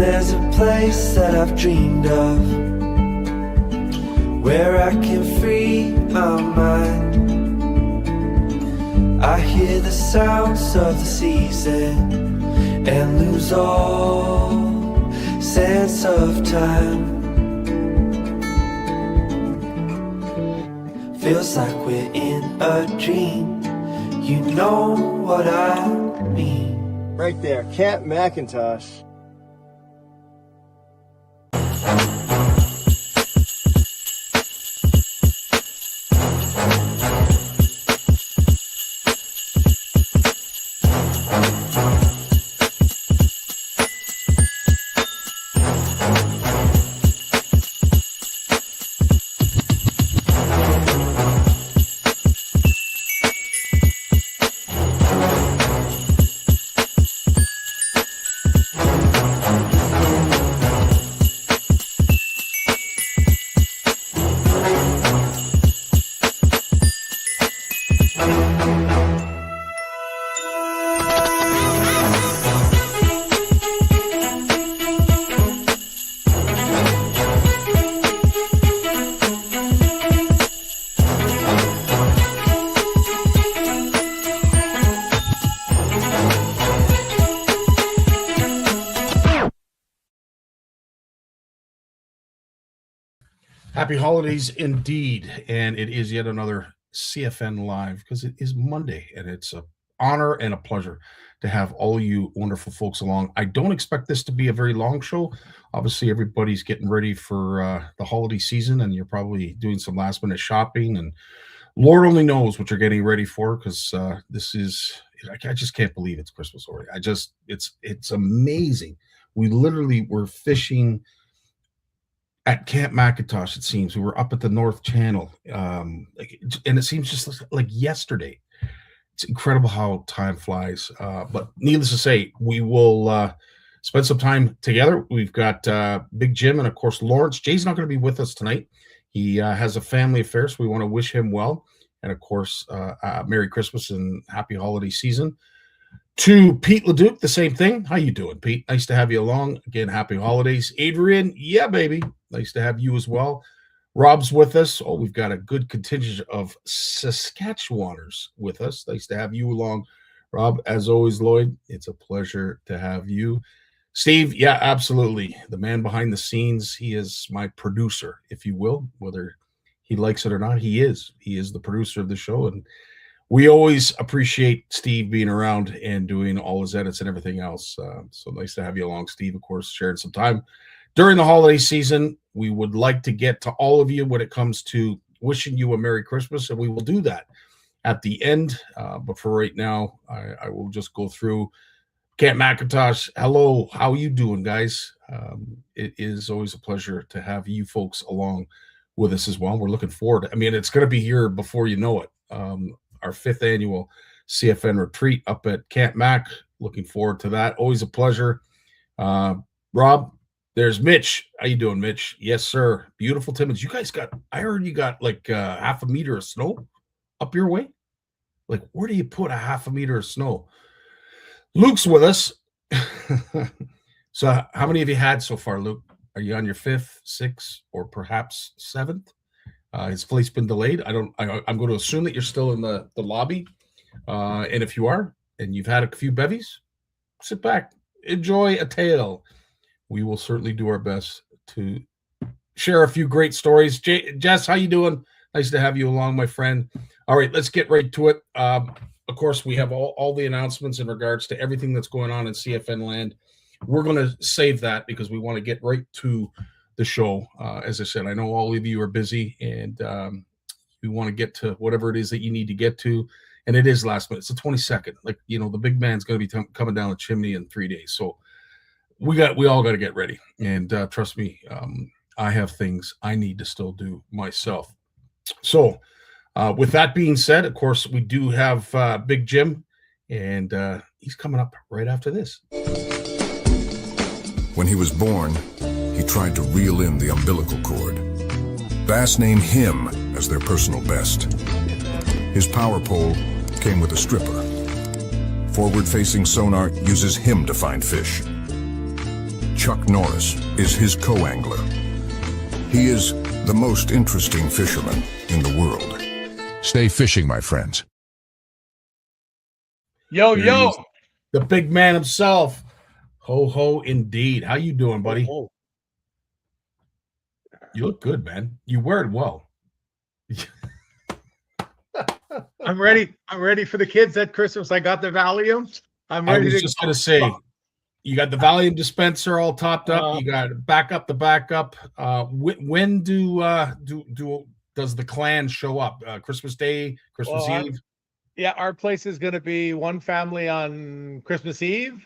there's a place that I've dreamed of, where I can free my mind. I hear the sounds of the season and lose all sense of time. Feels like we're in a dream, you know what I mean. Right there, Camp McIntosh. Happy holidays indeed, and it is yet another CFN Live because it is Monday, and it's an honor and a pleasure to have all you wonderful folks along. I don't expect this to be a very long show. Obviously, everybody's getting ready for the holiday season, and you're probably doing some last-minute shopping, and Lord only knows what you're getting ready for because this is – I just can't believe it's Christmas already. It's amazing. We literally were fishing – at Camp McIntosh, it seems. We were up at the North Channel, and it seems just like yesterday. It's incredible how time flies. But needless to say, we will spend some time together. We've got Big Jim and, of course, Lawrence. Jay's not going to be with us tonight. He has a family affair, so we want to wish him well. And, of course, Merry Christmas and Happy Holiday Season. To Pete LeDuc, the same thing. How you doing, Pete? Nice to have you along. Again, happy holidays. Adrian, yeah, baby. Nice to have you as well. Rob's with us. Oh, we've got a good contingent of Saskatchewaners with us. Nice to have you along, Rob. As always, Lloyd, it's a pleasure to have you. Steve, yeah, absolutely. The man behind the scenes. He is my producer, if you will. Whether he likes it or not, he is. He is the producer of the show, and we always appreciate Steve being around and doing all his edits and everything else. So nice to have you along, Steve, of course, sharing some time during the holiday season. We would like to get to all of you when it comes to wishing you a Merry Christmas, and we will do that at the end. But for right now, I will just go through Camp McIntosh. Hello, how you doing, guys? It is always a pleasure to have you folks along with us as well. We're looking forward. I mean, it's going to be here before you know it. Our 5th annual CFN retreat up at Camp Mac. Looking forward to that. Always a pleasure. Rob, there's Mitch. How you doing, Mitch? Yes, sir. Beautiful Timmins. You guys got, I heard you got like half a meter of snow up your way. Like, where do you put a half a meter of snow? Luke's with us. So how many have you had so far, Luke? Are you on your 5th, 6th, or perhaps 7th? His flight's been delayed. I'm going to assume that you're still in the lobby. And if you are, and you've had a few bevies, sit back, enjoy a tale. We will certainly do our best to share a few great stories. Jess, how you doing? Nice to have you along, my friend. All right, let's get right to it. Of course, we have all the announcements in regards to everything that's going on in CFN land. We're going to save that because we want to get right to the show. As I said, I know all of you are busy, and we want to get to whatever it is that you need to get to. And it is last minute. It's the 22nd. Like, you know, the big man's going to be coming down the chimney in 3 days. So we all got to get ready. And trust me, I have things I need to still do myself. So with that being said, of course, we do have Big Jim, and he's coming up right after this. When he was born, he tried to reel in the umbilical cord. Bass named him as their personal best. His power pole came with a stripper. Forward-facing sonar uses him to find fish. Chuck Norris is his co-angler. He is the most interesting fisherman in the world. Stay fishing, my friends. Yo, There he yo. is. The big man himself. Ho, ho, indeed. How you doing, buddy? Oh, You look good, man. You wear it well. I'm ready. I'm ready for the kids at Christmas. I got the Valiums. I'm I ready was to just go. going to say, you got the Valium dispenser all topped up. You got backup the backup. When does the clan show up? Christmas Day, Christmas Eve? Yeah, our place is going to be one family on Christmas Eve.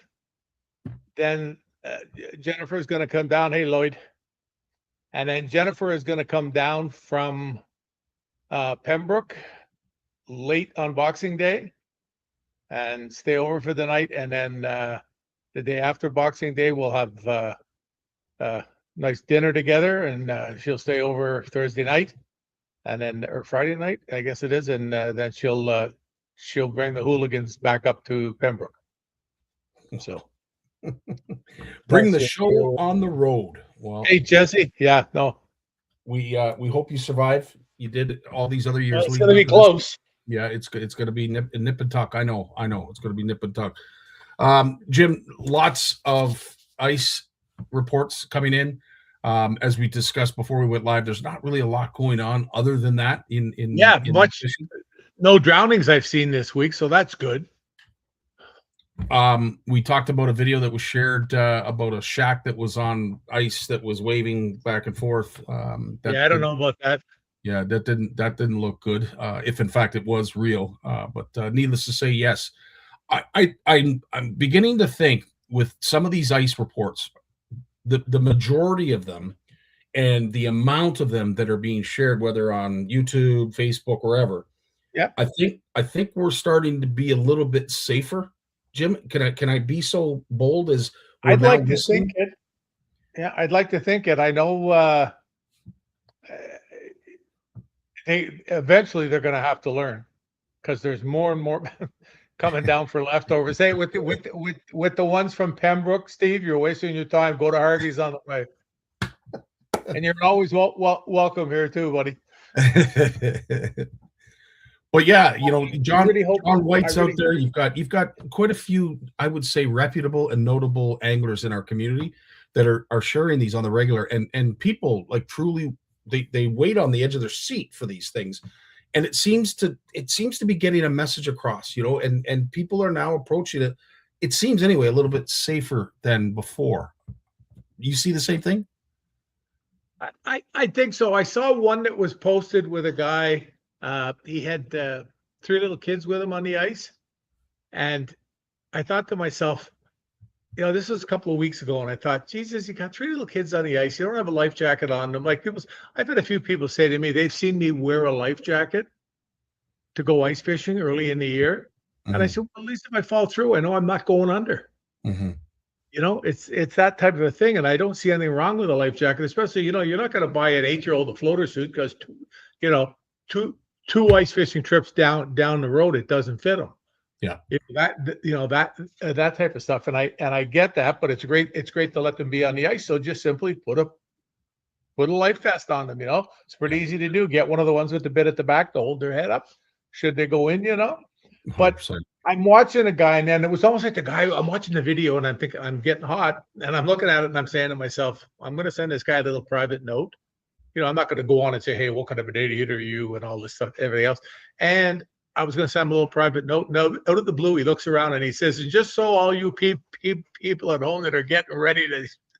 Then Jennifer's going to come down. Hey, Lloyd. And then Jennifer is going to come down from Pembroke late on Boxing Day and stay over for the night. And then the day after Boxing Day, we'll have a nice dinner together, and she'll stay over Thursday night, and then or Friday night, I guess it is, and then she'll bring the hooligans back up to Pembroke. So Bring the show on the road. Well, hey Jesse, yeah, no, we hope you survive. You did all these other years. it's going to be close. Yeah, it's going to be nip and tuck. I know. It's going to be nip and tuck. Jim, lots of ice reports coming in. As we discussed before we went live, there's not really a lot going on other than that. In Much. No drownings I've seen this week, so that's good. We talked about a video that was shared about a shack that was on ice that was waving back and forth. I don't know about that. Yeah, that didn't look good. If in fact it was real, but needless to say, yes, I'm beginning to think with some of these ice reports, the majority of them, and the amount of them that are being shared, whether on YouTube, Facebook, wherever. Yeah, I think we're starting to be a little bit safer. Jim, can I be so bold as I'd like to think it? Yeah, I'd like to think it. I know. Eventually they're going to have to learn, because there's more and more coming down for leftovers. Hey, with the ones from Pembroke, Steve, you're wasting your time. Go to Harvey's on the way, and you're always welcome here too, buddy. But yeah, John White's out there. Hope. You've got quite a few, I would say, reputable and notable anglers in our community that are sharing these on the regular, and people like truly. They wait on the edge of their seat for these things, and it seems to be getting a message across, and people are now approaching it. It seems anyway a little bit safer than before. You see the same thing? I think so. I saw one that was posted with a guy. He had 3 little kids with him on the ice, and I thought to myself, this was a couple of weeks ago, and I thought, Jesus, you got 3 little kids on the ice. You don't have a life jacket on them. Like I've had a few people say to me, they've seen me wear a life jacket to go ice fishing early in the year. Mm-hmm. And I said, well, at least if I fall through, I know I'm not going under. Mm-hmm. It's that type of a thing. And I don't see anything wrong with a life jacket, especially, you're not going to buy an 8-year-old a floater suit because, two ice fishing trips down the road, it doesn't fit them. Yeah, that type of stuff, and I get that, but it's great to let them be on the ice. So just simply put a life vest on them. It's pretty easy to do. Get one of the ones with the bit at the back to hold their head up should they go in. But 100%. I'm watching a guy, and then it was almost like the guy. I'm watching the video, and I'm thinking I'm getting hot, and I'm looking at it, and I'm saying to myself, I'm going to send this guy a little private note. I'm not going to go on and say, hey, what kind of an idiot are you, and all this stuff, everything else, and I was going to send him a little private note. No, out of the blue, he looks around and he says, just so all you people at home that are getting ready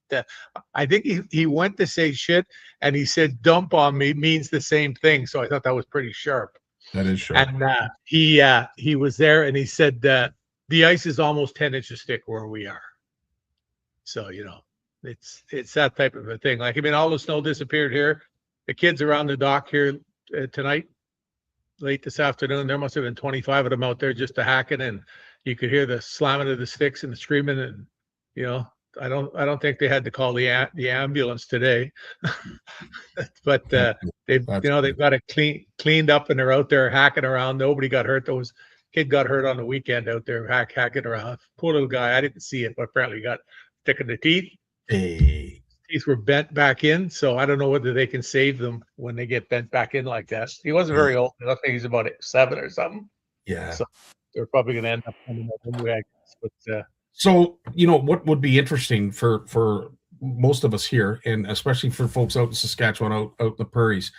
to I think he went to say shit, and he said dump on me means the same thing. So I thought that was pretty sharp. That is sharp. And he was there, and he said that the ice is almost 10 inches thick where we are. So, it's that type of a thing. Like, all the snow disappeared here. The kids around the dock here tonight, late this afternoon, there must have been 25 of them out there just to hacking, and you could hear the slamming of the sticks and the screaming, and I don't think they had to call the ambulance today. But they've got it cleaned up, and they're out there hacking around. Nobody got hurt. Those kid got hurt on the weekend out there hacking around. Poor little guy. I didn't see it, but apparently got stick in the teeth. Hey, teeth were bent back in. So I don't know whether they can save them when they get bent back in like that. He wasn't very old. I think he's about 7 or something. yeah. So they're probably going to end up coming up anyway, I guess. But So, what would be interesting for most of us here, and especially for folks out in Saskatchewan, out in the prairies,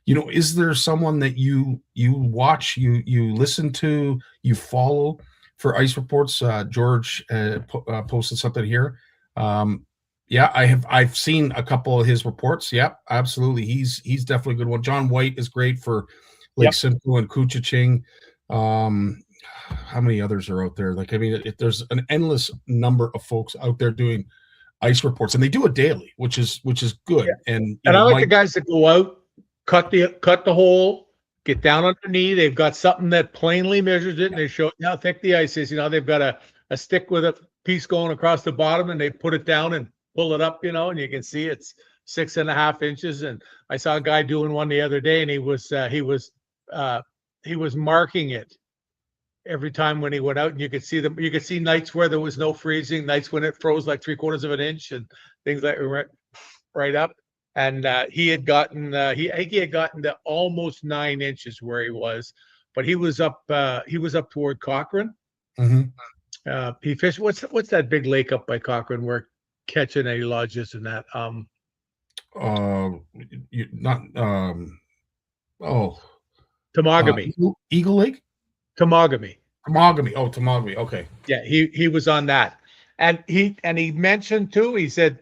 is there someone that you watch, you listen to, you follow for ice reports? George posted something here. Yeah, I've seen a couple of his reports. Yep, absolutely. He's definitely a good one. John White is great for Lake Simcoe and Couchiching. How many others are out there? Like, I mean, there's an endless number of folks out there doing ice reports, and they do it daily, which is good. Yeah. And I like the guys that go out, cut the hole, get down on their knee. They've got something that plainly measures it, and they show how thick the ice is. They've got a stick with a piece going across the bottom, and they put it down and pull it up, and you can see it's 6.5 inches. And I saw a guy doing one the other day, and he was marking it every time when he went out, and you could see them. You could see nights where there was no freezing, nights when it froze like 3/4 of an inch, and things like right up. And he had gotten he had gotten to almost 9 inches where he was, but he was up toward Cochrane. Mm-hmm. He fished. What's that big lake up by Cochrane where Ketchinay lodges and that? Temagami. Eagle Lake. Temagami. Oh, Temagami. Okay. Yeah, he was on that, and he mentioned too. He said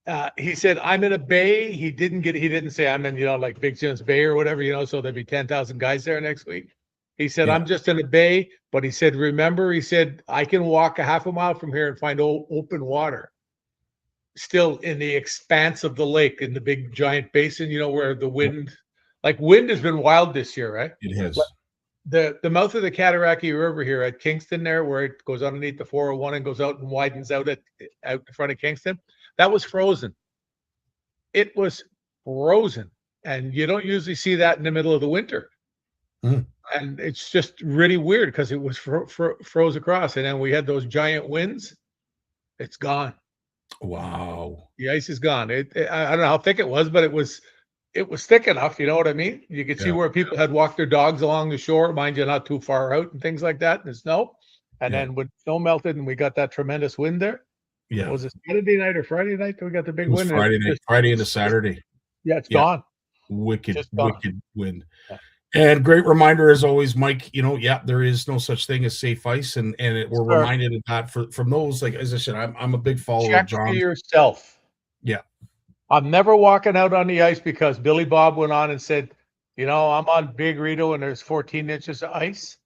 I'm in a bay. He didn't say I'm in like Big Jim's Bay or whatever. So there'd be 10,000 guys there next week. He said I'm just in a bay, but he said remember, he said I can walk a half a mile from here and find open water, still in the expanse of the lake in the big giant basin. Where the wind has been wild this year, right? It has. The mouth of the Cataraqui River here at Kingston there, where it goes underneath the 401 and goes out and widens out in front of Kingston, that was frozen. It was frozen, and you don't usually see that in the middle of the winter. And it's just really weird because it was froze across, and then we had those giant winds. It's gone. Wow. The ice is gone. I don't know how thick it was, but it was thick enough, you know what I mean? You could see where people had walked their dogs along the shore, mind you, not too far out and things like that, and the snow. And then when snow melted and we got that tremendous wind there. Yeah. Was it Saturday night or Friday night that we got the big wind? Friday into Saturday. Yeah, it's gone. Wicked wind. Yeah. And great reminder as always, Mike, there is no such thing as safe ice. And we're reminded of that from those, like, as I said, I'm a big follower of John. Check for yourself. Yeah. I'm never walking out on the ice because Billy Bob went on and said, I'm on Big Rito and there's 14 inches of ice.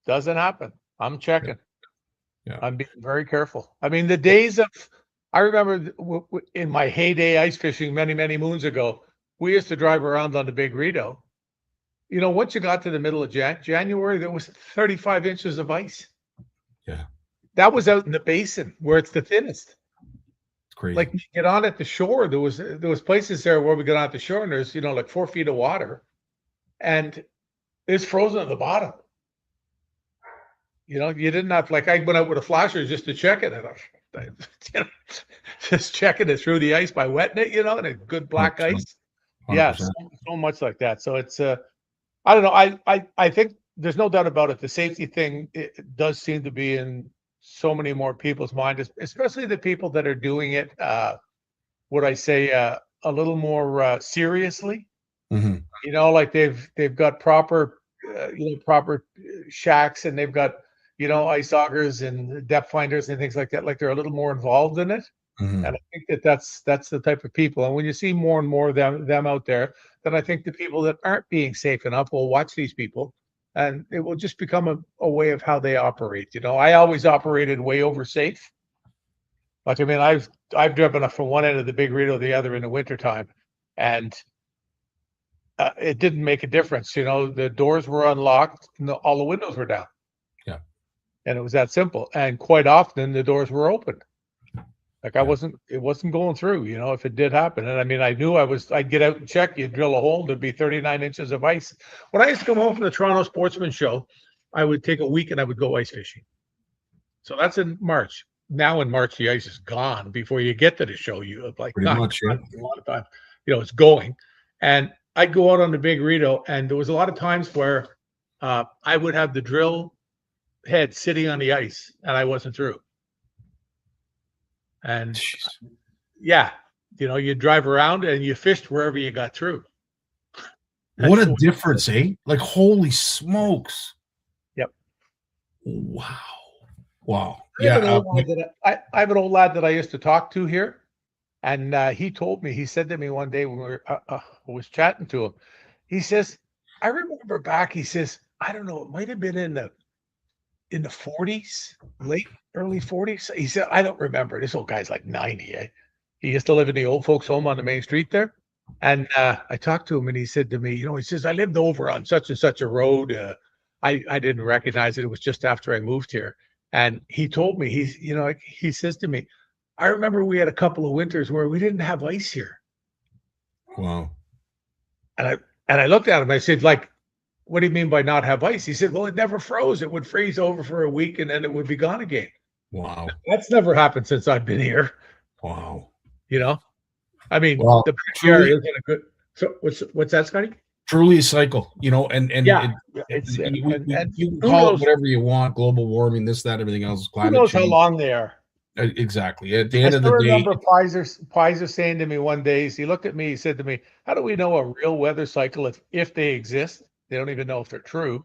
Doesn't happen. I'm checking. Yeah. I'm being very careful. I mean, the days of, I remember in my heyday ice fishing many, many moons ago, we used to drive around on the Big Rito. Once you got to the middle of January, there was 35 inches of ice. Yeah. That was out in the basin where it's the thinnest. Crazy. Like you get on at the shore, there was places there where we got on at the shore and there's like 4 feet of water, and it's frozen at the bottom. You didn't have, like, I went out with a flasher just to check it, and just checking it through the ice by wetting it, and a good black 100%. ice. Yeah, so much like that. So it's I don't know. I think there's no doubt about it. The safety thing, it does seem to be in so many more people's minds, especially the people that are doing it, would I say, a little more seriously. Mm-hmm. Like they've got proper proper shacks, and they've got ice augers and depth finders and things like that. Like they're a little more involved in it. Mm-hmm. And I think that's the type of people. And when you see more and more of them out there, then I think the people that aren't being safe enough will watch these people, and it will just become a way of how they operate. I always operated way over safe. Like, I mean, I've driven up from one end of the Big Rito to the other in the wintertime, and it didn't make a difference. The doors were unlocked, and all the windows were down. Yeah. And it was that simple. And quite often the doors were open. Like it wasn't going through, if it did happen. And I mean, I knew I'd get out and check, you'd drill a hole, there'd be 39 inches of ice. When I used to come home from the Toronto Sportsman Show, I would take a week and I would go ice fishing. So that's in March. now in March, the ice is gone before you get to the show. You like Pretty not much, yeah. a lot of time, it's going. And I'd go out on the big Rito, and there was a lot of times where I would have the drill head sitting on the ice, and I wasn't through. And Jeez. yeah, you drive around and you fished wherever you got through. What a difference, eh? Like, holy smokes. Yep. Wow. I have an old lad that I used to talk to here, and he told me, he said to me one day when we was chatting to him, he says, I remember back, he says, I don't know, it might have been in the 40s, early 40s. He said, I don't remember. This old guy's like 90, eh? He used to live in the old folks' home on the main street there. And I talked to him, and he said to me, he says, I lived over on such and such a road. I didn't recognize it. It was just after I moved here. And he told me, he says to me, I remember we had a couple of winters where we didn't have ice here. Wow. And I looked at him, I said, like, what do you mean by not have ice? He said, well, it never froze. It would freeze over for a week and then it would be gone again. Wow. That's never happened since I've been here. Wow. I mean, Well, the backyard isn't a good. So what's that, Scotty? Truly a cycle, and Yeah, you can call it whatever you want, global warming, this, that, everything else, Who climate knows change. how long they are? Exactly. At the I end of the still day, remember Pfizer saying to me one day, he looked at me, he said to me, how do we know a real weather cycle if they exist? They don't even know if they're true.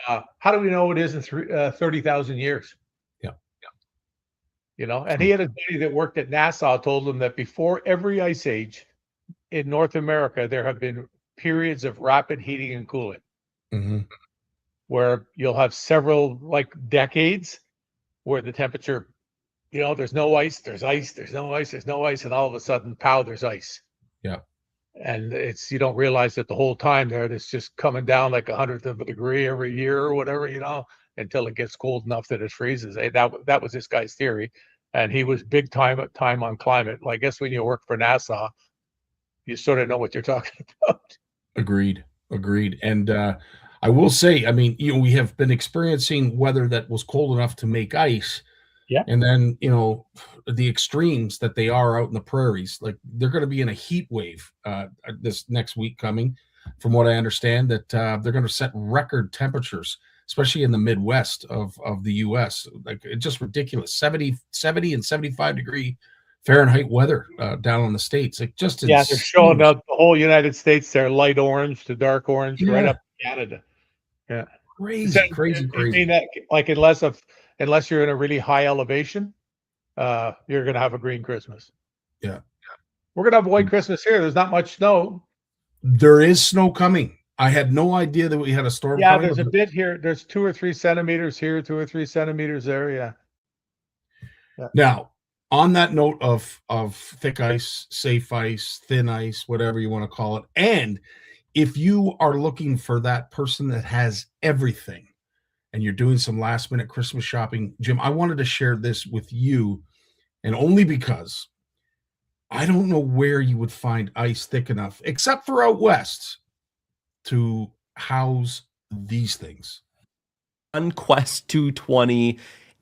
How do we know it isn't 30,000 years? Yeah. And he had a buddy that worked at NASA, told him that before every ice age in North America, there have been periods of rapid heating and cooling, where you'll have several decades where the temperature, there's no ice, there's ice, there's no ice, there's no ice, and all of a sudden, pow, there's ice. Yeah. And you don't realize that the whole time it's just coming down like 1/100 of a degree every year or whatever, until it gets cold enough that it freezes. That was this guy's theory. And he was big time on climate. Well, I guess when you work for NASA, you sort of know what you're talking about. Agreed. And I will say, I mean, we have been experiencing weather that was cold enough to make ice. Yeah. And then, the extremes that they are out in the prairies, like they're going to be in a heat wave this next week coming, from what I understand, that they're going to set record temperatures, especially in the Midwest of the U.S. Like, it's just ridiculous. 70 and 75 degree Fahrenheit weather down in the States. Like, just they're showing up the whole United States. They're light orange to dark orange, right up to Canada. Yeah, crazy. I mean that, like, unless you're in a really high elevation, you're gonna have a green Christmas. Yeah, we're gonna have a white Christmas here. There's not much snow. There is snow coming. I had no idea that we had a storm. Yeah, there's a bit here. There's 2 or 3 centimeters here, 2 or 3 centimeters there. Yeah. Now, on that note of thick ice, safe ice, thin ice, whatever you want to call it, and if you are looking for that person that has everything and you're doing some last minute Christmas shopping, Jim, I wanted to share this with you, and only because I don't know where you would find ice thick enough, except for out west, to house these things. Quest 220,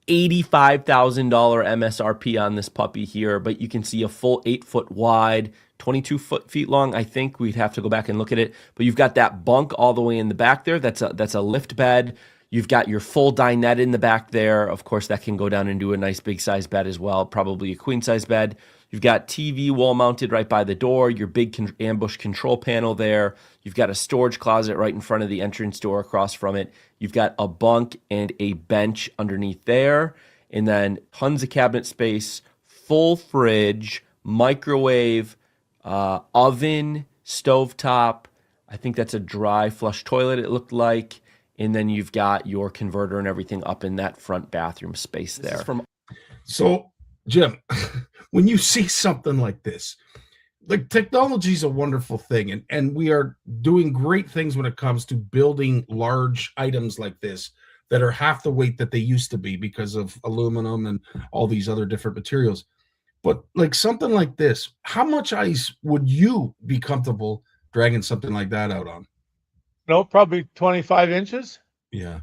$85,000 MSRP on this puppy here, but you can see a full 8-foot wide, 22 feet long. I think we'd have to go back and look at it, but you've got that bunk all the way in the back there. That's a lift bed. You've got your full dinette in the back there. Of course, that can go down into a nice big size bed as well, probably a queen size bed. You've got TV wall mounted right by the door, your big ambush control panel there. You've got a storage closet right in front of the entrance door across from it. You've got a bunk and a bench underneath there. And then tons of cabinet space, full fridge, microwave, oven, stovetop. I think that's a dry flush toilet, it looked like. And then you've got your converter and everything up in that front bathroom space there. So, Jim, when you see something like this, like, technology is a wonderful thing, and we are doing great things when it comes to building large items like this that are half the weight that they used to be because of aluminum and all these other different materials. But like something like this, how much ice would you be comfortable dragging something like that out on? No, probably 25 inches. Yeah.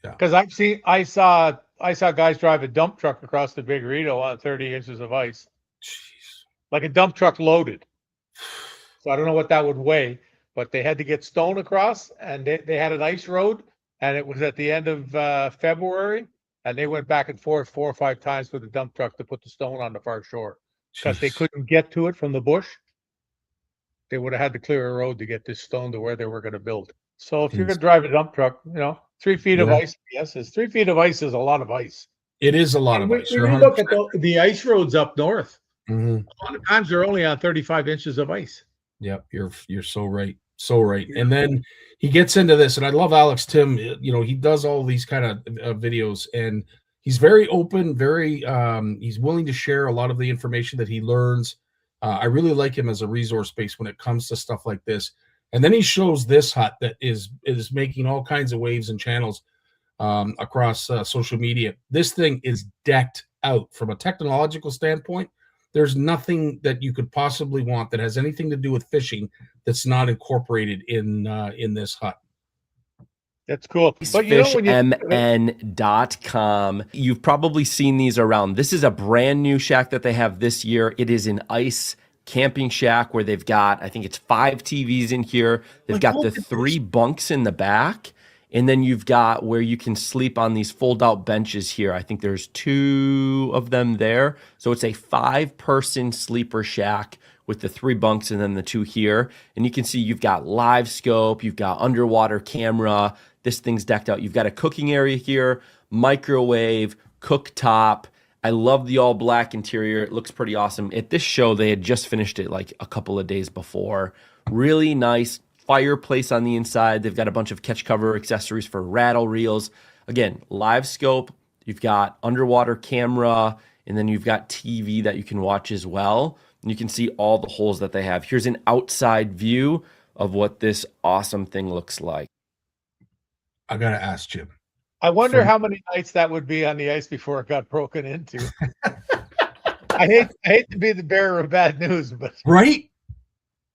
Because I saw I saw guys drive a dump truck across the Big Rito on 30 inches of ice, Jeez. like a dump truck loaded. So I don't know what that would weigh, but they had to get stone across, and they had an ice road, and it was at the end of February, and they went back and forth 4 or 5 times with the dump truck to put the stone on the far shore because they Jeez. couldn't get to it from the bush. They would have had to clear a road to get this stone to where they were going to build. So if you're going to drive a dump truck, 3 feet of Yeah. ice, yes, 3 feet of ice is a lot of ice. It is a lot And of when ice. when You're you look at the ice roads up north, Mhm. a lot of times they're only on 35 inches of ice. Yep, you're so right. So right. And then he gets into this, and I love Alex Tim. He does all these kind of videos, and he's very open, very he's willing to share a lot of the information that he learns. I really like him as a resource base when it comes to stuff like this. And then he shows this hut that is making all kinds of waves and channels across social media. This thing is decked out from a technological standpoint. There's nothing that you could possibly want that has anything to do with fishing that's not incorporated in this hut. That's cool. But when fishmn.com. You've probably seen these around. This is a brand new shack that they have this year. It is an ice camping shack where they've got, I think it's 5 TVs in here. They've got the 3 bunks in the back. And then you've got where you can sleep on these fold-out benches here. I think there's 2 of them there. So it's a 5-person sleeper shack with the 3 bunks and then the 2 here. And you can see you've got live scope, you've got underwater camera. This thing's decked out. You've got a cooking area here, microwave, cooktop. I love the all black interior. It looks pretty awesome. At this show, they had just finished it like a couple of days before. Really nice fireplace on the inside. They've got a bunch of catch cover accessories for rattle reels. Again, live scope. You've got underwater camera, and then you've got TV that you can watch as well. And you can see all the holes that they have. Here's an outside view of what this awesome thing looks like. I gotta ask Jim. I wonder how many nights that would be on the ice before it got broken into. I hate to be the bearer of bad news, but right.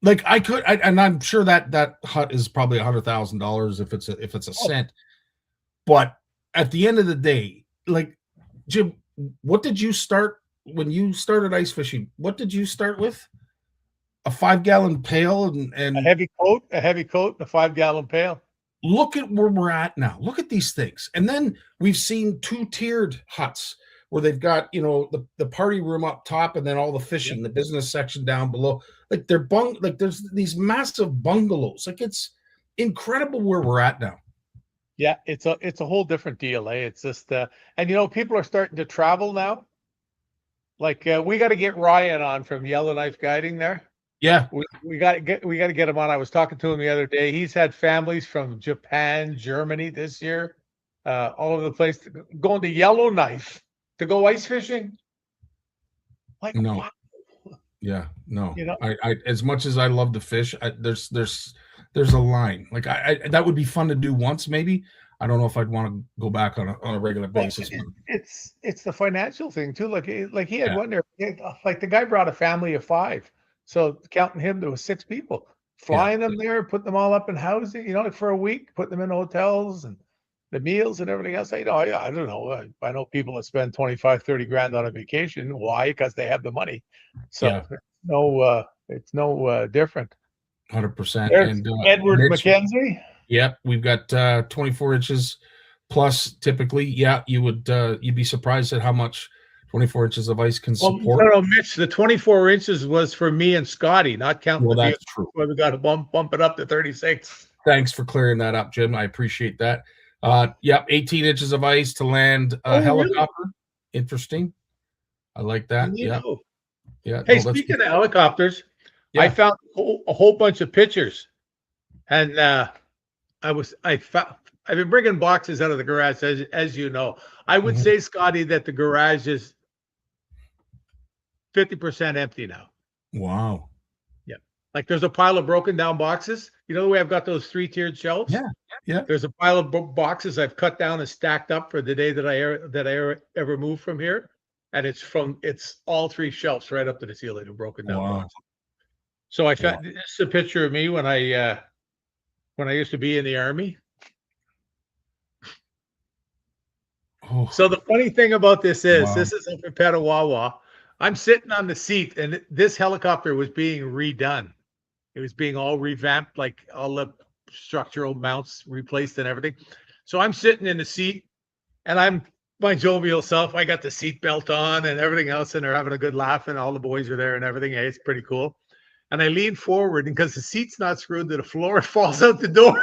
Like and I'm sure that hut is probably $100,000 if it's a cent. But at the end of the day, like Jim, what did you start when you started ice fishing? What did you start with? A 5-gallon pail and a heavy coat, and a 5-gallon pail. Look at where we're at now. Look at these things. And then we've seen 2-tiered huts where they've got, the party room up top and then all the fishing, the business section down below. Like there's these massive bungalows. Like it's incredible where we're at now. Yeah, it's a whole different deal, eh? It's just and people are starting to travel now. Like we got to get Ryan on from Yellowknife Guiding there. Yeah, we got to get him on. I was talking to him the other day. He's had families from Japan, Germany this year, all over the place, going to Yellowknife to go ice fishing. Like no, wow. Yeah, no. I as much as I love to fish, there's a line. Like I that would be fun to do once, maybe. I don't know if I'd want to go back on a regular basis. It's the financial thing too. Like he had one there. Like the guy brought a family of 5. So counting him, there was 6 people, flying them there, putting them all up in housing, like for a week, putting them in hotels and the meals and everything else. I don't know. I know people that spend 25, 30 grand on a vacation. Why? Because they have the money. So it's no different. 100%. And Edward McKenzie. Yep, we've got 24 inches plus. Typically, you'd be surprised at how much 24 inches of ice can support. No, Mitch, the 24 inches was for me and Scotty, not counting the that's true. We got to bump it up to 36. Thanks for clearing that up, Jim. I appreciate that. 18 inches of ice to land a helicopter. Really? Interesting. I like that. Yeah. Hey, speaking of helicopters, I found a whole bunch of pictures, and I've been bringing boxes out of the garage, as you know. I would say, Scotty, that the garage is 50% empty now. Wow. Yeah. Like there's a pile of broken down boxes. You know the way I've got those 3-tiered shelves? Yeah. There's a pile of boxes I've cut down and stacked up for the day that I ever moved from here. And it's all 3 shelves right up to the ceiling of broken down boxes. So I found this is a picture of me when I used to be in the Army. Oh, So the funny thing about this is, wow. this is up in Petawawa. I'm sitting on the seat, and this helicopter was being redone. It was being all revamped, like all the structural mounts replaced and everything. So I'm sitting in the seat, and I'm my jovial self. I got the seat belt on and everything else, and they're having a good laugh, and all the boys are there and everything. Hey, it's pretty cool. And I lean forward, and because the seat's not screwed to the floor, it falls out the door.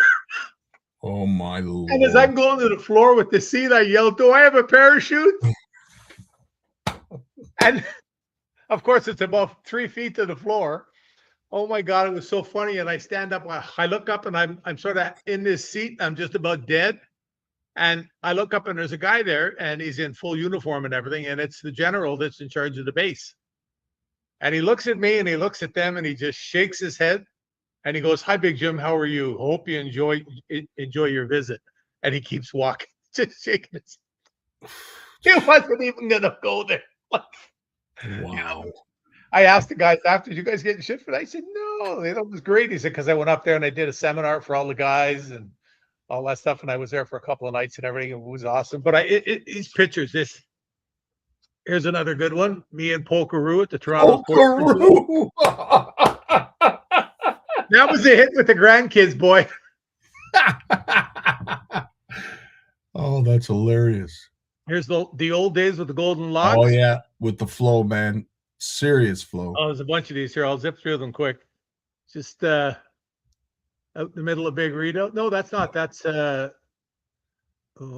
Oh my And as I'm Lord. going to the floor with the seat, I yell, "Do I have a parachute?" And of course, it's about 3 feet to the floor. Oh my God, it was so funny. And I stand up, I look up, and I'm sort of in this seat. I'm just about dead. And I look up, and there's a guy there, and he's in full uniform and everything. And it's the general that's in charge of the base. And he looks at me, and he looks at them, and he just shakes his head. And he goes, "Hi, Big Jim. How are you? Hope you enjoy your visit." And he keeps walking, just shaking his. He wasn't even gonna go there. Wow. I asked the guys after, "Did you guys get shit for that?" I said, "No, it was great." He said, "Because I went up there and I did a seminar for all the guys and all that stuff, and I was there for a couple of nights and everything. It was awesome." But these pictures, here's another good one. Me and Polkaroo at the Toronto Sports. Polkaroo. That was a hit with the grandkids, boy. Oh, that's hilarious. Here's the old days with the golden logs. Oh yeah, with the flow, man. Serious flow. Oh, there's a bunch of these here. I'll zip through them quick. Just out in the middle of Big Rito. No, that's not. That's I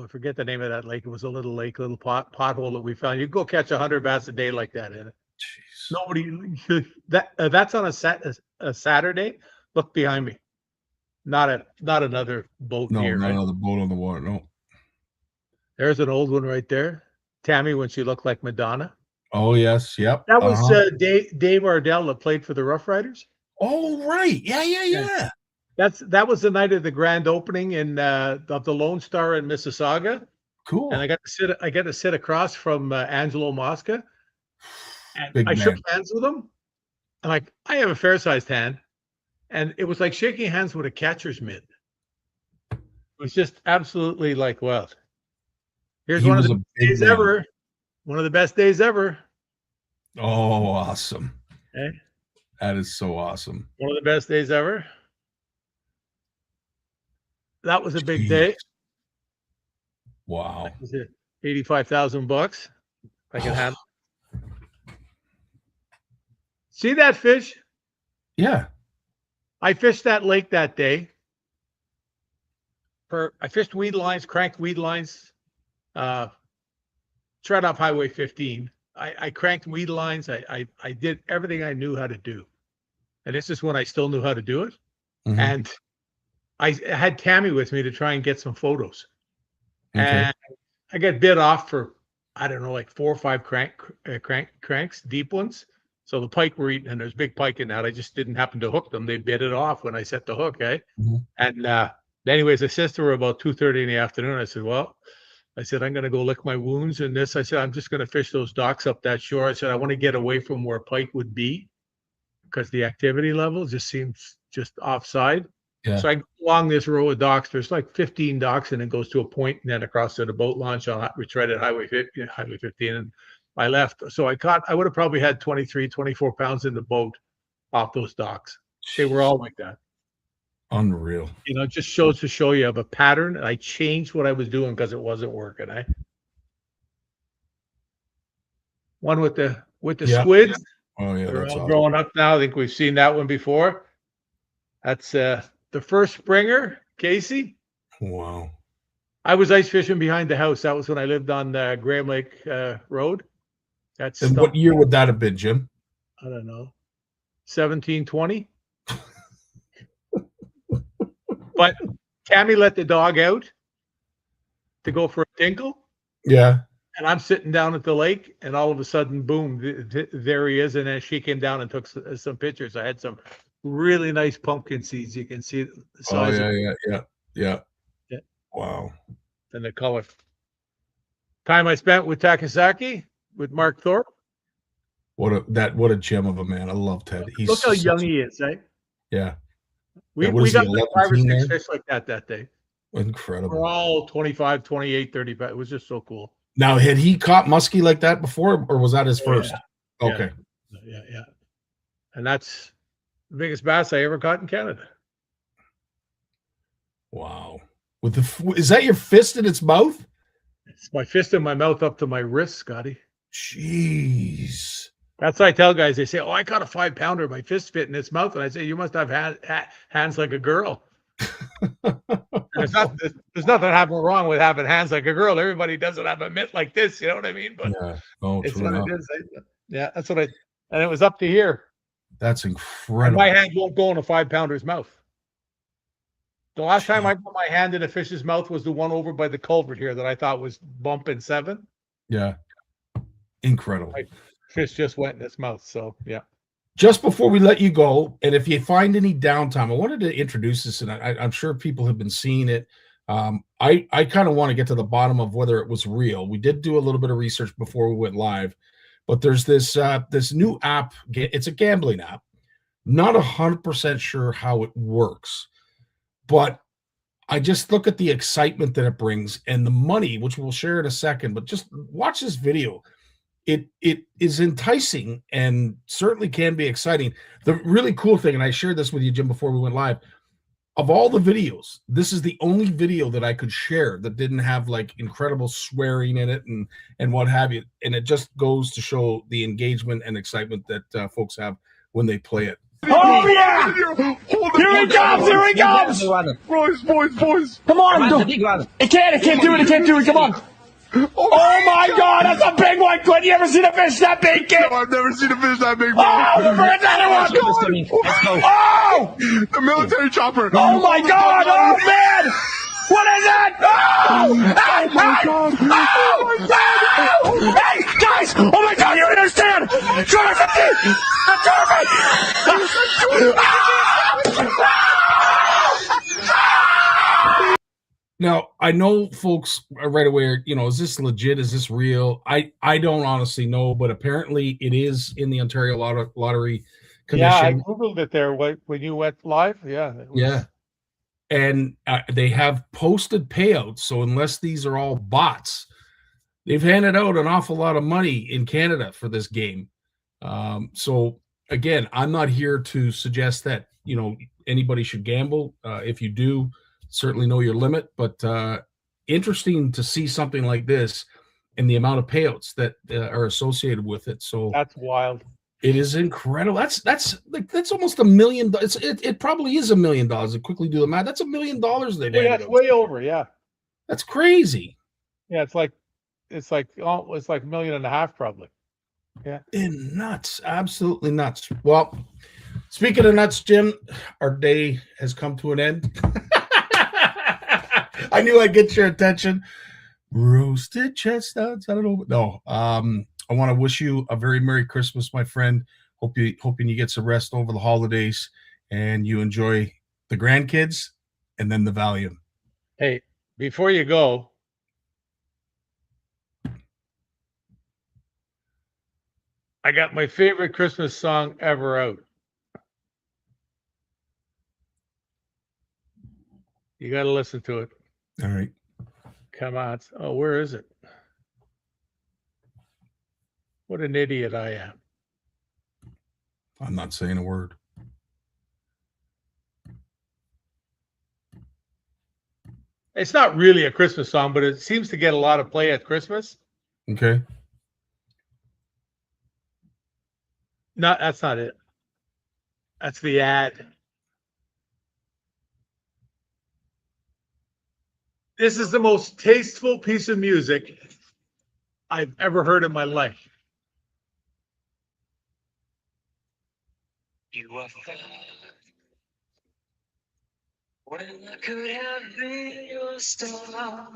forget the name of that lake. It was a little lake, little pothole that we found. You go catch 100 bass a day like that in it. Jeez. Nobody that's on a Saturday. Look behind me. Not another boat No, here. not Right? another boat on the water. No. There's an old one right there. Tammy when she looked like Madonna. Oh yes, yep. That was Dave Ardell that played for the Rough Riders. Oh right, yeah. That was the night of the grand opening of the Lone Star in Mississauga, Cool. and I got to sit across from Angelo Mosca, and Big I shook man. hands with him. I'm like, I have a fair-sized hand, and it was like shaking hands with a catcher's mitt. It was just absolutely like, well, here's He one of was the a best big days man. ever. One of the best days ever. Oh, awesome. Okay? That is so awesome. One of the best days ever. That was a big Jeez. day. Wow. Was it $85,000? I can handle. See that fish? Yeah. I fished that lake that day. I fished weed lines, cranked weed lines, straight off Highway 15. I cranked weed lines. I did everything I knew how to do. And this is when I still knew how to do it. Mhm. And I had Tammy with me to try and get some photos. Okay. And I got bid off for, I don't know, like 4 or 5 cranks, deep ones. So the pike were eating, and there's big pike in that. I just didn't happen to hook them. They bit it off when I set the hook, eh? Mhm. And anyways, I said to her about 2:30 in the afternoon. I said, well, I'm going to go lick my wounds in this. I said, I'm just going to fish those docks up that shore. I said, I want to get away from where pike would be because the activity level just seems just offside. Yeah. So I go along this row of docks. There's like 15 docks, and it goes to a point, and then across to the boat launch on which right at Highway 15, and I left. So I would have probably had 23, 24 pounds in the boat off those docks. They were all like that. Unreal. You know, it just shows to show you of a pattern. I changed what I was doing because it wasn't working. One with the Yeah. squids. Oh yeah, They're that's all awesome. growing up now. I think we've seen that one before. That's the first springer, Casey. Wow. I was ice fishing behind the house. That was when I lived on Graham Lake Road. That's And what year would that have been, Jim? I don't know, 1720. But Tammy let the dog out to go for a tinkle, Yeah. and I'm sitting down at the lake, and all of a sudden, boom, there he is. And then she came down and took some pictures. I had some really nice pumpkin seeds. You can see the Oh size yeah. Yeah. Wow. and the color. Time I spent with Takasaki, with Mark Thorpe. What a gem of a man. I love Ted. He's Look how such young a- he is, right? Yeah. We, Yeah, what we is he, got like 5 or 11 6 there? fish like that day. Incredible. We're all 25, 28, 35. It was just so cool. Now, had he caught muskie like that before, or was that his first? Yeah. Okay. Yeah. And that's the biggest bass I ever caught in Canada. Wow. Is that your fist in its mouth? It's my fist in my mouth up to my wrist, Scotty. Jeez. That's what I tell guys. They say, "Oh, I caught a 5-pounder. My fist fit in its mouth." And I say, "You must have hands like a girl." There's nothing wrong with having hands like a girl. Everybody doesn't have a mitt like this. You know what I mean? But it's what it is. Yeah, that's what and it was up to here. That's And incredible. my hand won't go in a 5-pounder's mouth. The last time I put my hand in a fish's mouth was the one over by the culvert here that I thought was bumping 7. Yeah. Incredible. My fish just went in its mouth. So, yeah. Just before we let you go, and if you find any downtime, I wanted to introduce this, and I'm sure people have been seeing it. I kind of want to get to the bottom of whether it was real. We did do a little bit of research before we went live, but there's this new app. It's a gambling app. Not 100% sure how it works, but I just look at the excitement that it brings and the money, which we'll share in a second. But just watch this video. It is enticing and certainly can be exciting. The really cool thing, and I shared this with you, Jim, before we went live, of all the videos, this is the only video that I could share that didn't have like incredible swearing in it and what have you. And it just goes to show the engagement and excitement that folks have when they play it. Oh yeah! Here he comes! Here he comes! Boys! Come on! It can't do it! Come on! Oh my God! That's a big one, Quinn! You ever seen a fish that big, kid? No, I've never seen a fish that big, bro. Oh, the another one! Let's go. Oh! The military chopper. Oh my God! Oh man! What is it? Oh! Hey! Oh! Hey, guys! Oh my God! You don't understand! 250! Now, I know folks right away are, is this legit? Is this real? I don't honestly know, but apparently it is in the Ontario Lottery Commission. Yeah, I Googled it there when you went live. Yeah. Yeah. And they have posted payouts. So unless these are all bots, they've handed out an awful lot of money in Canada for this game. So again, I'm not here to suggest that, anybody should gamble. If you do, certainly know your limit, but interesting to see something like this and the amount of payouts that are associated with it. So that's wild. It is incredible. That's almost $1 million. It probably is $1 million. I quickly do the math. That's $1 million they've Yeah, it's way over. Yeah, that's crazy. Yeah, it's like $1.5 million probably. Yeah, and nuts, absolutely nuts. Well, speaking of nuts, Jim, our day has come to an end. I knew I'd get your attention. Roasted chestnuts. I don't know. No. I want to wish you a very Merry Christmas, my friend. Hoping you get some rest over the holidays and you enjoy the grandkids and then the Valium. Hey, before you go, I got my favorite Christmas song ever out. You got to listen to it. All right. Come on. Oh, where is it? What an idiot I am. I'm not saying a word. It's not really a Christmas song, but it seems to get a lot of play at Christmas. Okay. No, that's not it. That's the ad. This is the most tasteful piece of music I've ever heard in my life. You are fine. When I could have been your star,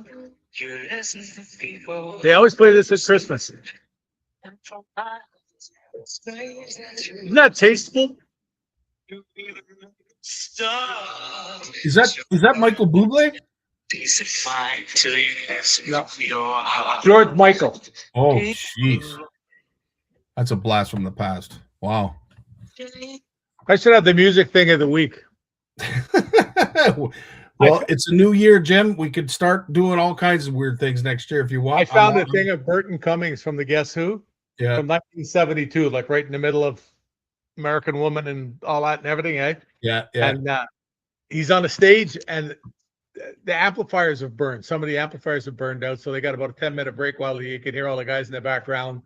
you listen to people. They always play this at Christmas. Isn't that tasteful? Is that Michael Bublé? No. George Michael. Oh, jeez. That's a blast from the past. Wow. I should have the music thing of the week. Well, Well, it's a new year, Jim. We could start doing all kinds of weird things next year if you want. I found a thing of Burton Cummings from the Guess Who Yeah. from 1972, like right in the middle of American Woman and all that and everything, eh? Yeah. And he's on a stage, and the amplifiers have burned. Some of the amplifiers have burned out, so they got about a 10-minute break while you can hear all the guys in the background,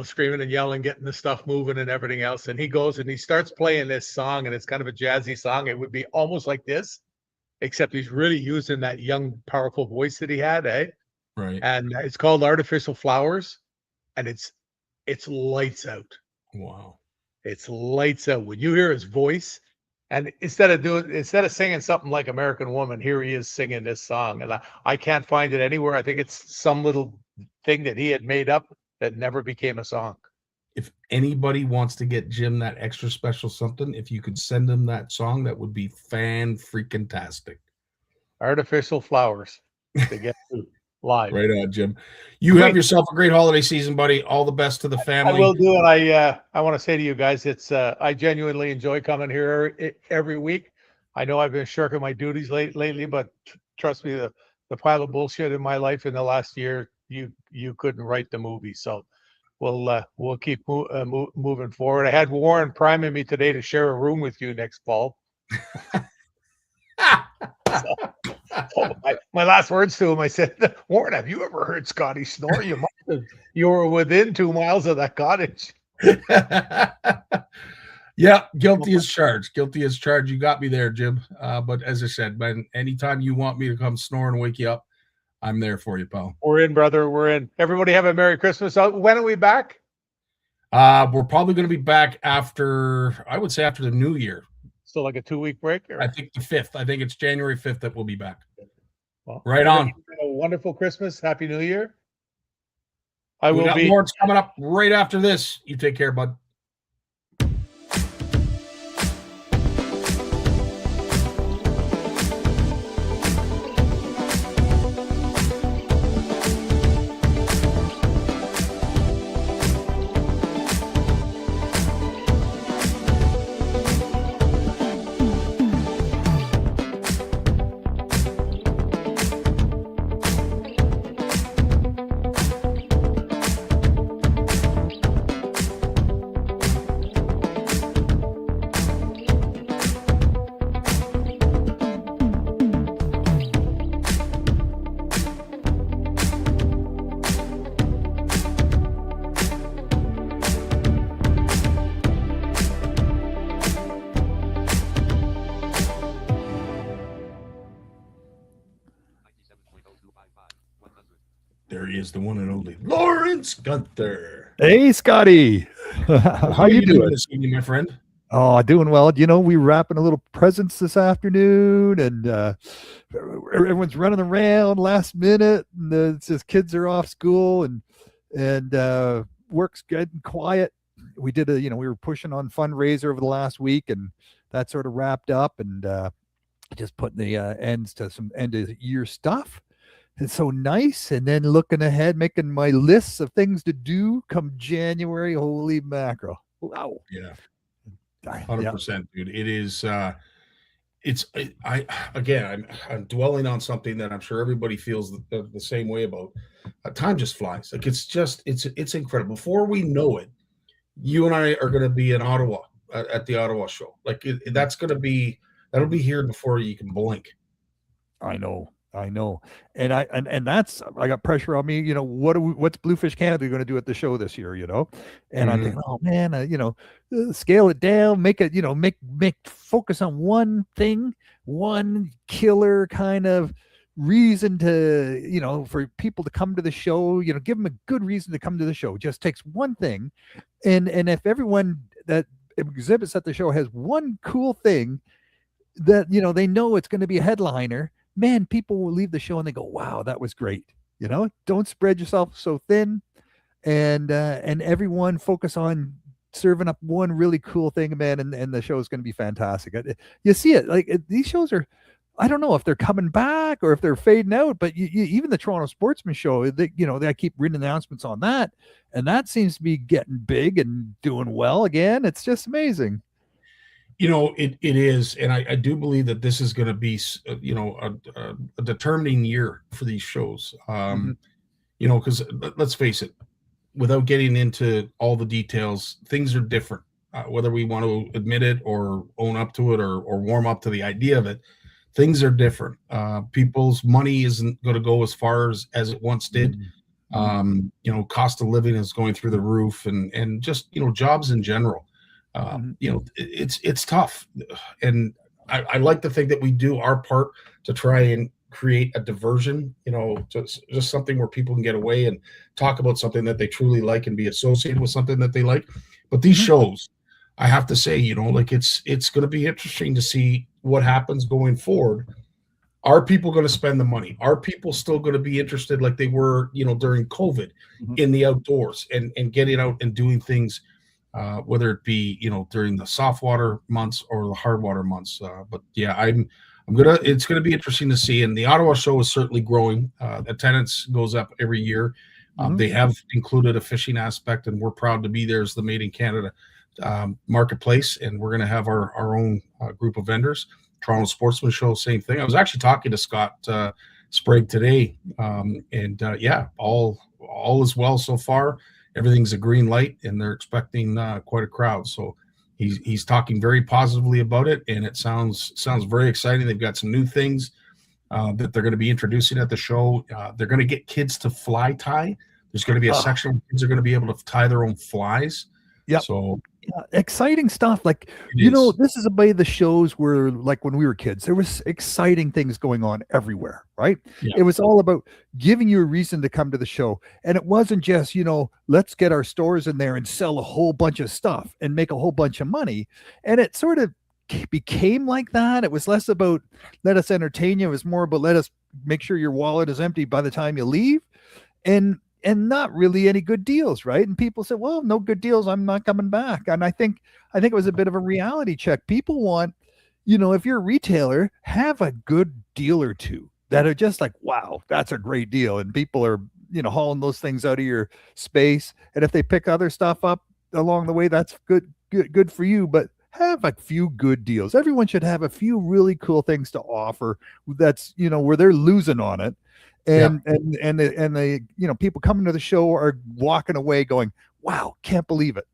screaming and yelling, getting the stuff moving and everything else. And he goes and he starts playing this song, and it's kind of a jazzy song. It would be almost like this, except he's really using that young, powerful voice that he had, eh? Right. And it's called Artificial Flowers, and it's lights out. Wow. It's lights out. When you hear his voice, and instead of singing something like American Woman, here he is singing this song. And I can't find it anywhere. I think it's some little thing that he had made up that never became a song. If anybody wants to get Jim that extra special something, if you could send him that song, that would be fan-freaking-tastic. Artificial Flowers to get to live. Right on, Jim. You have yourself a great holiday season, buddy. All the best to the family. I will do it. I want to say to you guys, it's I genuinely enjoy coming here every week. I know I've been shirking my duties lately, but trust me, the pile of bullshit in my life in the last year, you couldn't write the movie. So we'll keep moving forward. I had Warren priming me today to share a room with you next fall. My last words to him, I said, Warren, have you ever heard Scotty snore? You were within 2 miles of that cottage. Yeah, guilty as charged. Guilty as charged. You got me there, Jim. But as I said, man, anytime you want me to come snore and wake you up, I'm there for you, pal. We're in, brother. We're in. Everybody have a Merry Christmas. When are we back? We're probably going to be back after the New Year. So like a 2-week break? I think the 5th. I think it's January 5th that we'll be back. Well, right on. A wonderful Christmas. Happy New Year. We got Lawrence coming up right after this. You take care, bud. There he is, the one and only Lawrence Gunther. Hey, Scotty. How you doing this evening, my friend? Oh, doing well. We were wrapping a little presents this afternoon, and everyone's running around last minute. And it's just kids are off school, and work's good and quiet. We did we were pushing on fundraiser over the last week, and that sort of wrapped up, and just putting the ends to some end of year stuff. It's so nice. And then looking ahead, making my lists of things to do come January. Holy mackerel. Wow. Yeah. 100%, dude. It is I'm dwelling on something that I'm sure everybody feels the same way about. Time just flies. Like it's incredible. Before we know it, you and I are going to be in Ottawa at the Ottawa show. Like that'll be here before you can blink. I know. And that's, I got pressure on me, what's Bluefish Canada going to do at the show this year, and I'm thinking, oh man, scale it down, make it, make focus on one thing, one killer kind of reason to, for people to come to the show, give them a good reason to come to the show. It just takes one thing. And if everyone that exhibits at the show has one cool thing that, they know it's going to be a headliner, man, people will leave the show and they go, wow, that was great. Don't spread yourself so thin, and everyone focus on serving up one really cool thing, man. And the show is going to be fantastic. You see it, like these shows are, I don't know if they're coming back or if they're fading out, but even the Toronto Sportsman Show, they keep reading announcements on that. And that seems to be getting big and doing well again. It's just amazing. It is, and I do believe that this is going to be, a determining year for these shows. Because let's face it, without getting into all the details, things are different. Whether we want to admit it or own up to it or warm up to the idea of it, things are different. People's money isn't going to go as far as it once did. Cost of living is going through the roof, and just jobs in general. It's tough, and I like to think that we do our part to try and create a diversion, just something where people can get away and talk about something that they truly like and be associated with something that they like. But these shows, I have to say, it's going to be interesting to see what happens going forward. Are people going to spend the money? Are people still going to be interested like they were, during COVID in the outdoors and getting out and doing things, whether it be, during the soft water months or the hard water months. But yeah, it's going to be interesting to see. And the Ottawa show is certainly growing. Attendance goes up every year. They have included a fishing aspect, and we're proud to be there as the Made in Canada marketplace. And we're going to have our own group of vendors. Toronto Sportsman Show, same thing. I was actually talking to Scott Sprague today, and all is well so far. Everything's a green light, and they're expecting quite a crowd. So he's talking very positively about it, and it sounds very exciting. They've got some new things that they're going to be introducing at the show. They're going to get kids to fly tie. There's going to be a section where kids are going to be able to tie their own flies. Yeah. So exciting stuff. Like, this is a way the shows were like when we were kids. There was exciting things going on everywhere, right? Yeah. It was all about giving you a reason to come to the show. And it wasn't just, let's get our stores in there and sell a whole bunch of stuff and make a whole bunch of money. And it sort of became like that. It was less about let us entertain you. It was more about let us make sure your wallet is empty by the time you leave. And not really any good deals, right? And people said, well, no good deals, I'm not coming back. And I think it was a bit of a reality check. People want, if you're a retailer, have a good deal or two that are just like, wow, that's a great deal. And people are, hauling those things out of your space. And if they pick other stuff up along the way, that's good for you. But have a few good deals. Everyone should have a few really cool things to offer that's, where they're losing on it. And they people coming to the show are walking away going, wow, can't believe it.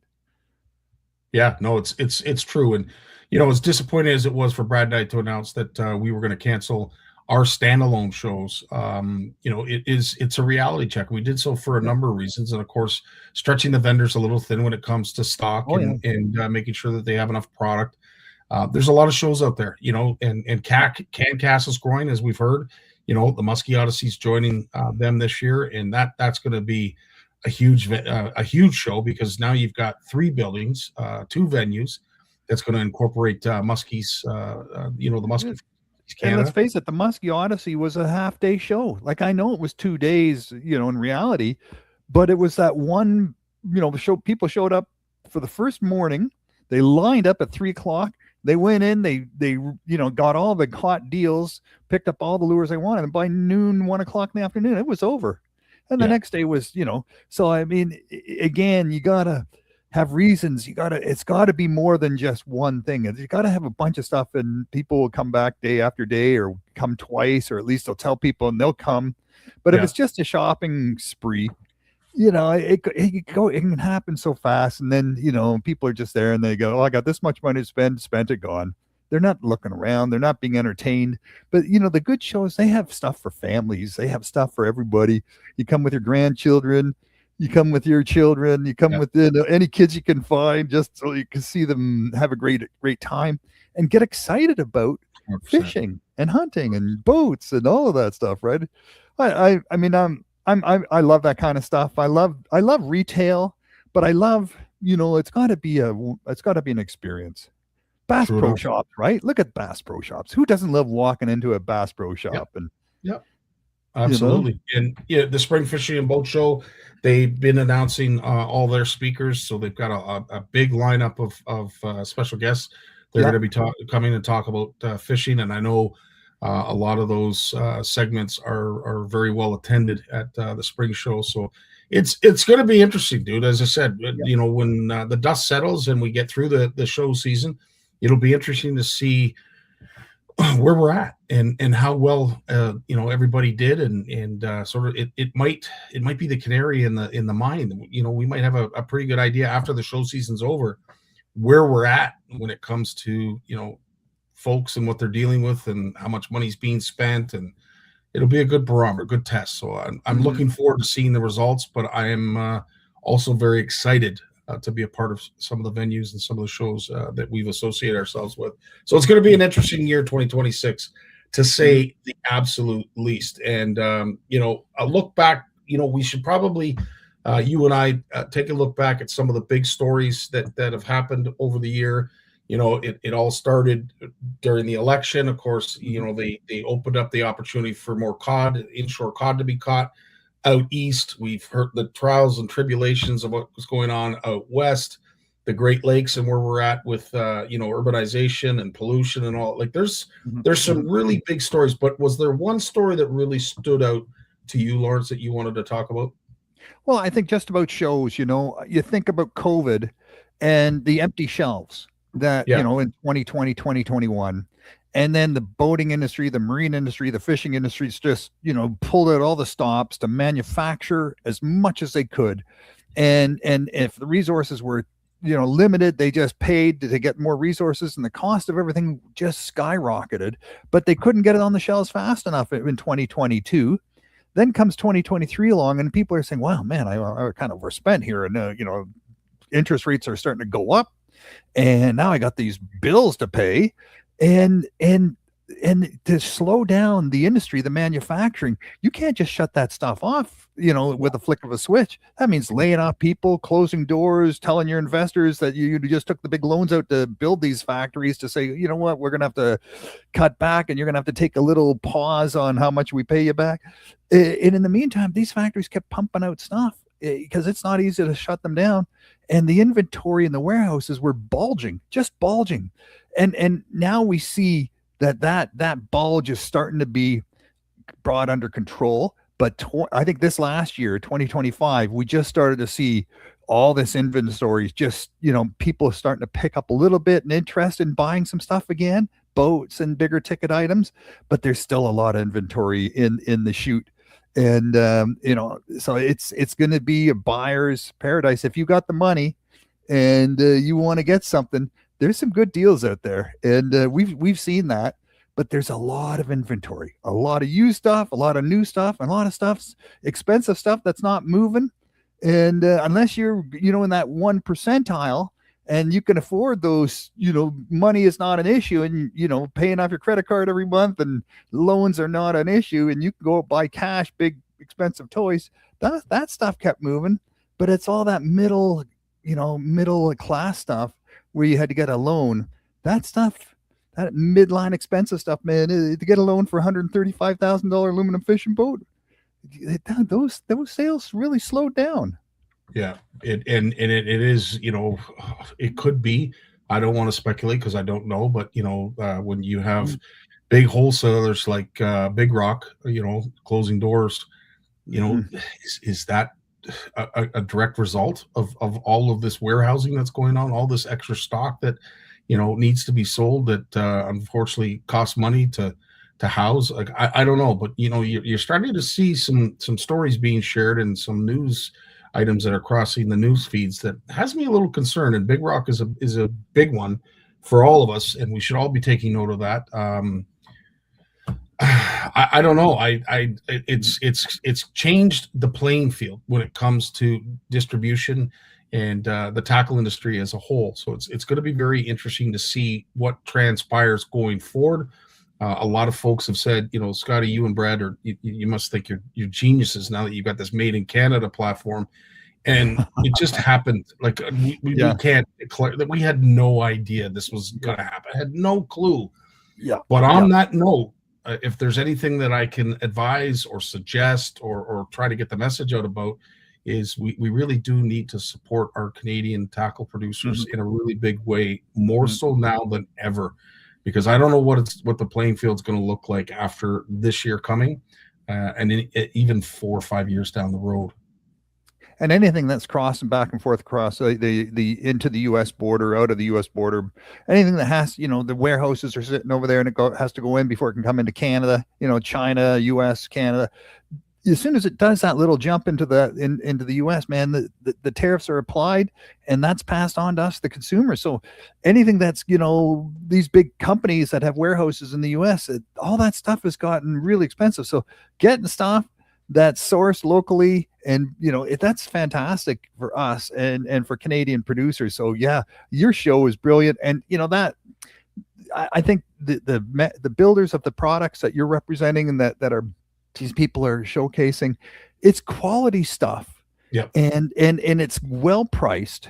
Yeah, no, it's true. And as disappointing as it was for Brad Knight to announce that we were going to cancel our standalone shows, it's a reality check. We did so for a number of reasons, and of course stretching the vendors a little thin when it comes to stock and making sure that they have enough product. There's a lot of shows out there, and CanCast is growing, as we've heard. The Muskie Odyssey's joining them this year, and that's going to be a huge show because now you've got 3 buildings, 2 venues that's going to incorporate Muskies. The Muskie. And let's face it, the Muskie Odyssey was a half-day show. Like, I know it was 2 days, in reality, but it was that one. The show. People showed up for the first morning. They lined up at 3:00. They went in, they got all the hot deals, picked up all the lures they wanted, and by noon, 1:00 in the afternoon, it was over. And the next day was, so I mean, again, you gotta have reasons. It's gotta be more than just one thing. You gotta have a bunch of stuff, and people will come back day after day, or come twice, or at least they'll tell people and they'll come. But if it's just a shopping spree, it can happen so fast. And then, people are just there and they go, oh, I got this much money to spent it, gone. They're not looking around. They're not being entertained. But, the good shows, they have stuff for families. They have stuff for everybody. You come with your grandchildren. You come with your children. You come with any kids you can find, just so you can see them have a great time and get excited about 100%. Fishing and hunting and boats and all of that stuff, right? I love that kind of stuff. I love retail, but I love, it's got to be an experience. Bass Pro Shops, right? Look at Bass Pro Shops. Who doesn't love walking into a Bass Pro Shop? Absolutely. And the Spring Fishing and Boat Show, they've been announcing all their speakers, so they've got a big lineup of special guests. They're going to be coming and talk about fishing, and I know a lot of those segments are very well attended at the spring show. So it's going to be interesting, dude. As I said, when the dust settles and we get through the show season, it'll be interesting to see where we're at and how well everybody did, and sort of it might be the canary in the mine. We might have a pretty good idea after the show season's over where we're at when it comes to folks and what they're dealing with and how much money's being spent, and it'll be a good barometer, good test. So I'm looking forward to seeing the results, but I am also very excited to be a part of some of the venues and some of the shows that we've associated ourselves with. So it's going to be an interesting year, 2026, to say the absolute least. And, a look back, we should probably, you and I, take a look back at some of the big stories that have happened over the year. It all started during the election. Of course, they opened up the opportunity for more cod, inshore cod, to be caught out east. We've heard the trials and tribulations of what was going on out west, the Great Lakes, and where we're at with urbanization and pollution and all. Like there's some really big stories, but was there one story that really stood out to you, Lawrence, that you wanted to talk about? Well, I think just about shows, you think about COVID and the empty shelves that, in 2020, 2021. And then the boating industry, the marine industry, the fishing industries just, pulled out all the stops to manufacture as much as they could. And if the resources were, limited, they just paid to get more resources, and the cost of everything just skyrocketed. But they couldn't get it on the shelves fast enough in 2022. Then comes 2023 along, and people are saying, wow, man, I kind of overspent here. And, interest rates are starting to go up. And now I got these bills to pay. And to slow down the industry, the manufacturing, you can't just shut that stuff off, with a flick of a switch. That means laying off people, closing doors, telling your investors that you just took the big loans out to build these factories to say, you know what, we're going to have to cut back, and you're going to have to take a little pause on how much we pay you back. And in the meantime, these factories kept pumping out stuff because it's not easy to shut them down. And the inventory in the warehouses were just bulging. And now we see that bulge is starting to be brought under control. But I think this last year, 2025, we just started to see all this inventory, just, people starting to pick up a little bit and interest in buying some stuff again, boats and bigger ticket items, but there's still a lot of inventory in the chute. And, so it's going to be a buyer's paradise. If you got the money and you want to get something, there's some good deals out there. And we've seen that, but there's a lot of inventory, a lot of used stuff, a lot of new stuff, and a lot of stuff's expensive stuff that's not moving. And unless you're, in that 1 percentile and you can afford those, money is not an issue, and, paying off your credit card every month and loans are not an issue, and you can go buy cash, big, expensive toys. That stuff kept moving, but it's all that middle class stuff where you had to get a loan. That stuff, that midline expensive stuff, man, to get a loan for $135,000 aluminum fishing boat, those sales really slowed down. Yeah, it is, it could be. I don't want to speculate because I don't know, but when you have big wholesalers like Big Rock, closing doors, is that a direct result of all of this warehousing that's going on, all this extra stock that needs to be sold that unfortunately costs money to house? Like I don't know, but you're starting to see some stories being shared and some news items that are crossing the news feeds that has me a little concerned. And Big Rock is a big one for all of us, and we should all be taking note of that. I don't know. It's changed the playing field when it comes to distribution and the tackle industry as a whole. So it's going to be very interesting to see what transpires going forward. A lot of folks have said, Scotty, you and Brad you must think you're geniuses now that you've got this Made in Canada platform. And it just happened. Like we can't declare that. We had no idea this was going to happen. I had no clue. Yeah. But on that note, if there's anything that I can advise or suggest or try to get the message out about, is we really do need to support our Canadian tackle producers in a really big way, more so now than ever, because I don't know what the playing field's going to look like after this year coming, and even 4 or 5 years down the road. and anything that's crossing back and forth across the into the U.S. border, out of the U.S. border, anything that has, the warehouses are sitting over there and has to go in before it can come into Canada, China, U.S., Canada. As soon as it does that little jump into into the U.S., man, the tariffs are applied, and that's passed on to us, the consumer. So anything that's these big companies that have warehouses in the U.S., all that stuff has gotten really expensive. So getting stuff that's sourced locally, and that's fantastic for us and for Canadian producers. So yeah, your show is brilliant, and that I think the builders of the products that you're representing and that are these people are showcasing, it's quality stuff. Yeah. And it's well priced.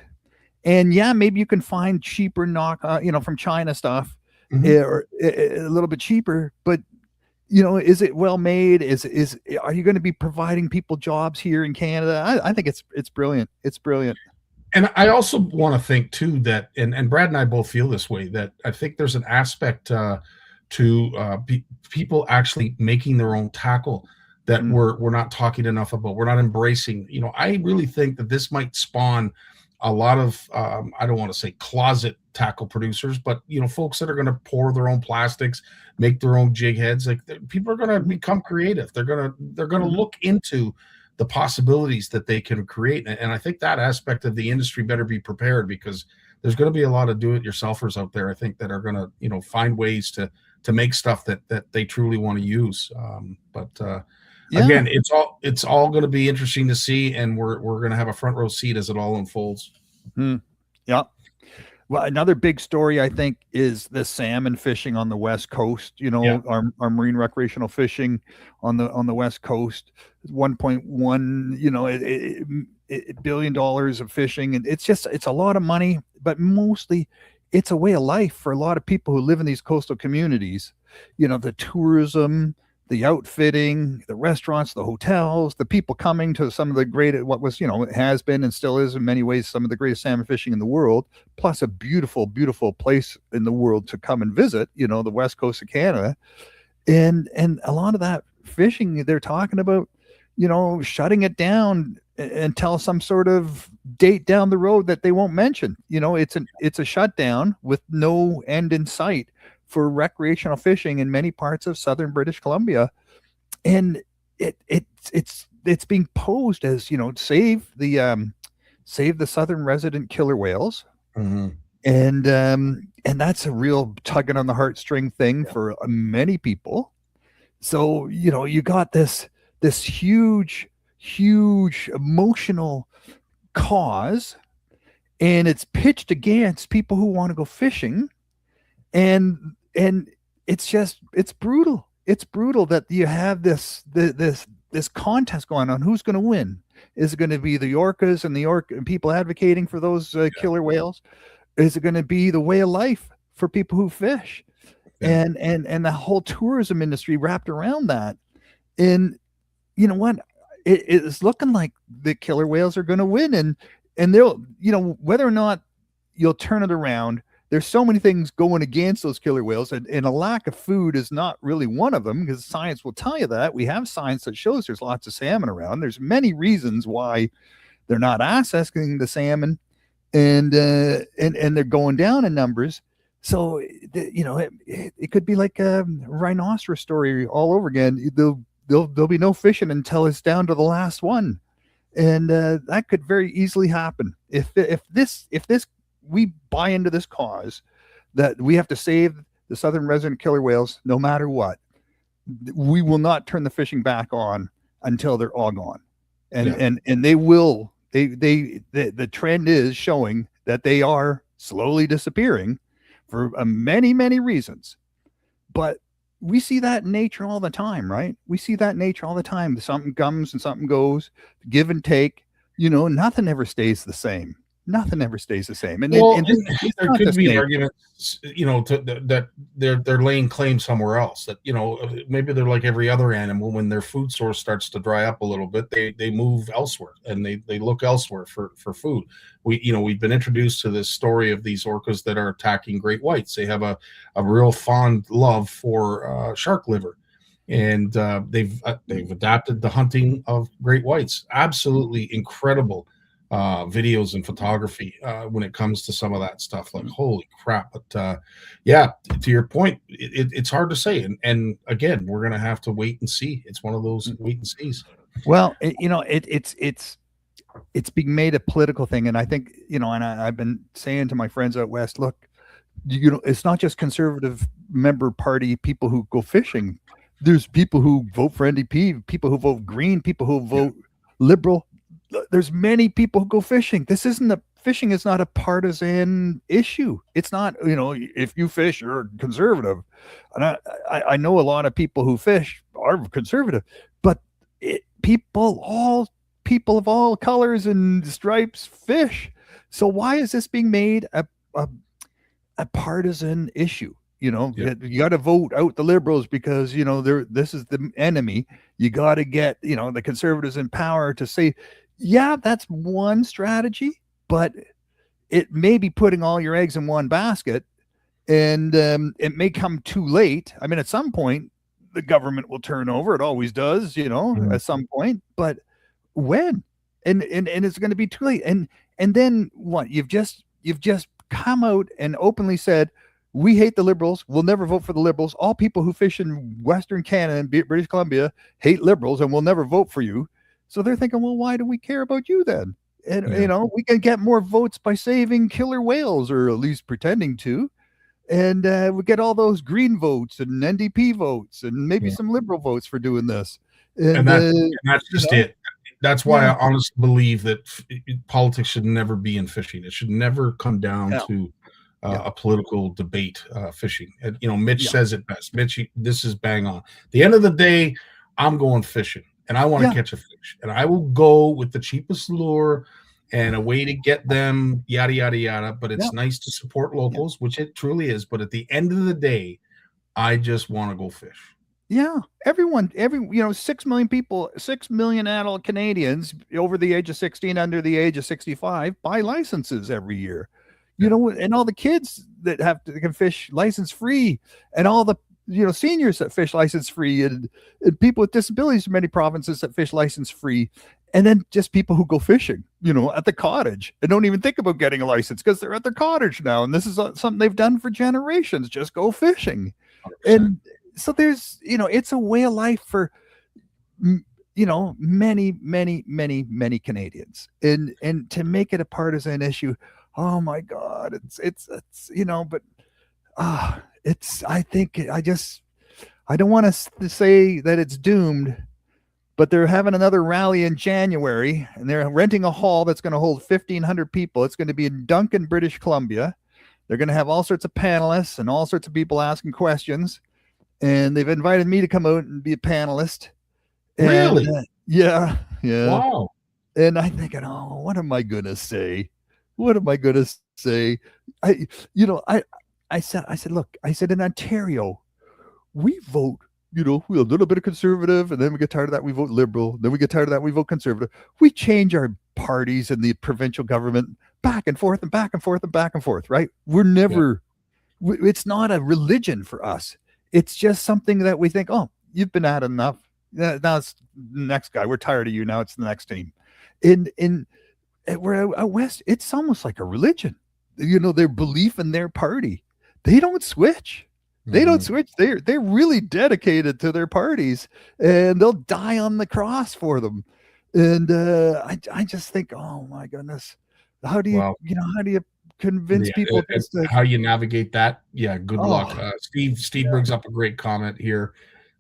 And yeah, maybe you can find cheaper from China stuff, or a little bit cheaper, but is it well made? Are you going to be providing people jobs here in Canada? I think it's brilliant. It's brilliant. And I also want to think too that, and Brad and I both feel this way, that I think there's an aspect to people actually making their own tackle that we're not talking enough about. We're not embracing. I really think that this might spawn a lot of I don't want to say closet tackle producers, but folks that are going to pour their own plastics, make their own jig heads. Like, people are going to become creative. They're going to look into the possibilities that they can create, and I think that aspect of the industry better be prepared, because there's going to be a lot of do-it-yourselfers out there, I think, that are going to find ways to make stuff that they truly want to use. Again, it's all going to be interesting to see, and we're going to have a front row seat as it all unfolds. Yeah. Well, another big story, I think, is the salmon fishing on the West Coast. Our marine recreational fishing on the West Coast, $1.1 billion of fishing, and it's a lot of money, but mostly it's a way of life for a lot of people who live in these coastal communities. The tourism, the outfitting, the restaurants, the hotels, the people coming to some of the great, it has been and still is in many ways some of the greatest salmon fishing in the world, plus a beautiful, beautiful place in the world to come and visit, the West Coast of Canada. And a lot of that fishing, they're talking about, shutting it down until some sort of date down the road that they won't mention. It's a shutdown with no end in sight for recreational fishing in many parts of southern British Columbia, and it's being posed as save the southern resident killer whales, and that's a real tugging on the heartstring thing for many people. So you got this huge emotional cause, and it's pitched against people who want to go fishing, and it's brutal. It's brutal that you have this contest going on. Who's going to win? Is it going to be the orcas and people advocating for those killer whales? Is it going to be the way of life for people who fish? And the whole tourism industry wrapped around that. And you know what? It's looking like the killer whales are going to win, and they'll, whether or not you'll turn it around, there's so many things going against those killer whales, and a lack of food is not really one of them, because science will tell you that. We have science that shows there's lots of salmon around. There's many reasons why they're not accessing the salmon, and they're going down in numbers. So it could be like a rhinoceros story all over again. There'll be no fishing until it's down to the last one, and that could very easily happen if we buy into this cause that we have to save the southern resident killer whales no matter what. We will not turn the fishing back on until they're all gone, and they will. The trend is showing that they are slowly disappearing for many reasons, but we see that in nature all the time, right? We see that in nature all the time. Something comes and something goes, give and take. Nothing ever stays the same. Nothing ever stays the same. And there could be arguments, that they're laying claim somewhere else. That maybe they're like every other animal. When their food source starts to dry up a little bit, they move elsewhere, and they look elsewhere for food. We've been introduced to this story of these orcas that are attacking great whites. They have a real fond love for shark liver, and they've adapted the hunting of great whites. Absolutely incredible videos and photography when it comes to some of that stuff. Like, holy crap! But yeah, to your point, it's hard to say, and again, we're gonna have to wait and see. It's one of those wait and sees. Well, it's being made a political thing, and I think, and I've been saying to my friends out west, look, it's not just conservative member party people who go fishing. There's people who vote for NDP, people who vote Green, people who vote Liberal. There's many people who go fishing. Fishing is not a partisan issue. It's not, if you fish, you're conservative. And I know a lot of people who fish are conservative, but people of all colors and stripes fish. So why is this being made a partisan issue? You got to vote out the Liberals because this is the enemy. You got to get the conservatives in power to say, yeah, that's one strategy, but it may be putting all your eggs in one basket, and it may come too late. I mean, at some point the government will turn over. It always does, at some point, but when? And it's going to be too late. And then what? You've just come out and openly said, we hate the Liberals. We'll never vote for the Liberals. All people who fish in Western Canada and British Columbia hate Liberals and will never vote for you. So they're thinking, well, why do we care about you then? And, we can get more votes by saving killer whales, or at least pretending to. And we get all those Green votes and NDP votes and maybe some Liberal votes for doing this. And that's just it. That's why I honestly believe that politics should never be in fishing. It should never come down to a political debate, fishing. And, Mitch says it best. Mitch, this is bang on. At the end of the day, I'm going fishing, and I want to catch a fish. And I will go with the cheapest lure and a way to get them, yada, yada, yada. But it's nice to support locals, which it truly is. But at the end of the day, I just want to go fish. Yeah, 6 million people, 6 million adult Canadians over the age of 16, under the age of 65 buy licenses every year. And all the kids that can fish license free, and all the seniors that fish license free, and people with disabilities in many provinces that fish license free, and then just people who go fishing, at the cottage and don't even think about getting a license because they're at their cottage now, and this is something they've done for generations. Just go fishing, 100%. And so there's, it's a way of life for, many, many, many, many Canadians, and to make it a partisan issue, oh my God, it's but I don't want to say that it's doomed, but they're having another rally in January, and they're renting a hall that's going to hold 1,500 people. It's going to be in Duncan, British Columbia. They're going to have all sorts of panelists and all sorts of people asking questions. And they've invited me to come out and be a panelist. Really? Yeah. Wow. And I'm thinking, oh, what am I going to say? I said, look, in Ontario, we vote, we're a little bit of conservative, and then we get tired of that, we vote Liberal. Then we get tired of that, we vote conservative. We change our parties in the provincial government back and forth and back and forth and back and forth, right? We're never, it's not a religion for us. It's just something that we think, oh, you've been at enough. Now it's the next guy. We're tired of you. Now it's the next team. We're out west. It's almost like a religion. Their belief in their party. They don't switch. They don't switch. They're really dedicated to their parties, and they'll die on the cross for them. And I just think, oh my goodness, how do you convince people how you navigate that? Good luck. Steve brings up a great comment here.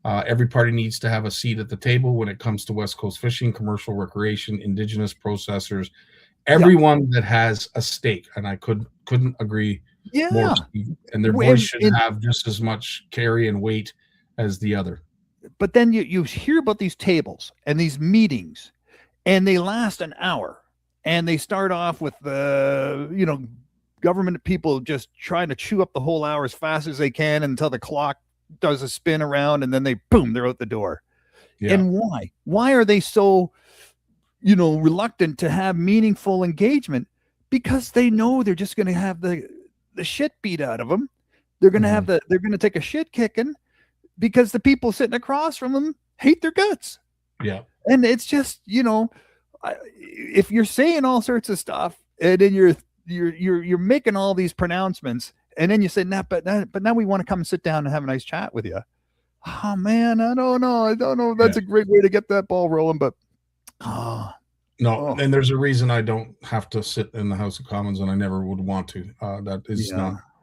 Every party needs to have a seat at the table when it comes to West Coast fishing, commercial recreation, Indigenous processors, everyone that has a stake. And I couldn't agree more, Steve. And their voice should have just as much carry and weight as the other. But then you hear about these tables and these meetings, and they last an hour, and they start off with government people just trying to chew up the whole hour as fast as they can until the clock does a spin around, and then they're out the door. And why are they so reluctant to have meaningful engagement? Because they know they're just going to have the shit beat out of them. They're going to they're going to take a shit kicking. because the people sitting across from them hate their guts. Yeah. And it's just, if you're saying all sorts of stuff and then you're making all these pronouncements and then you say, nah, but now we want to come and sit down and have a nice chat with you. Oh man, I don't know. That's a great way to get that ball rolling, but and there's a reason I don't have to sit in the House of Commons, and I never would want to.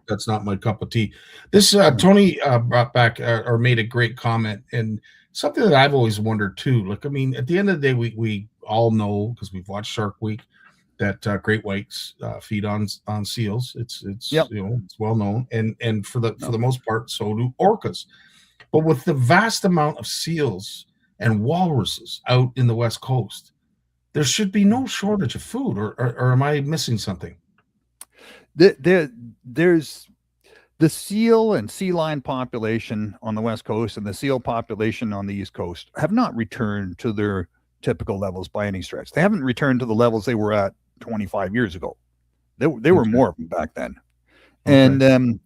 That's not my cup of tea. This Tony brought back or made a great comment, and something that I've always wondered too. Like, I mean, at the end of the day, we all know, because we've watched Shark Week, that great whites feed on seals. It's it's well known, and for the most part, so do orcas. But with the vast amount of seals and walruses out in the West Coast, there should be no shortage of food, or am I missing something? There's the seal and sea lion population on the West Coast and the seal population on the East Coast have not returned to their typical levels by any stretch. They haven't returned to the levels they were at 25 years ago. They were more of them back then. Okay.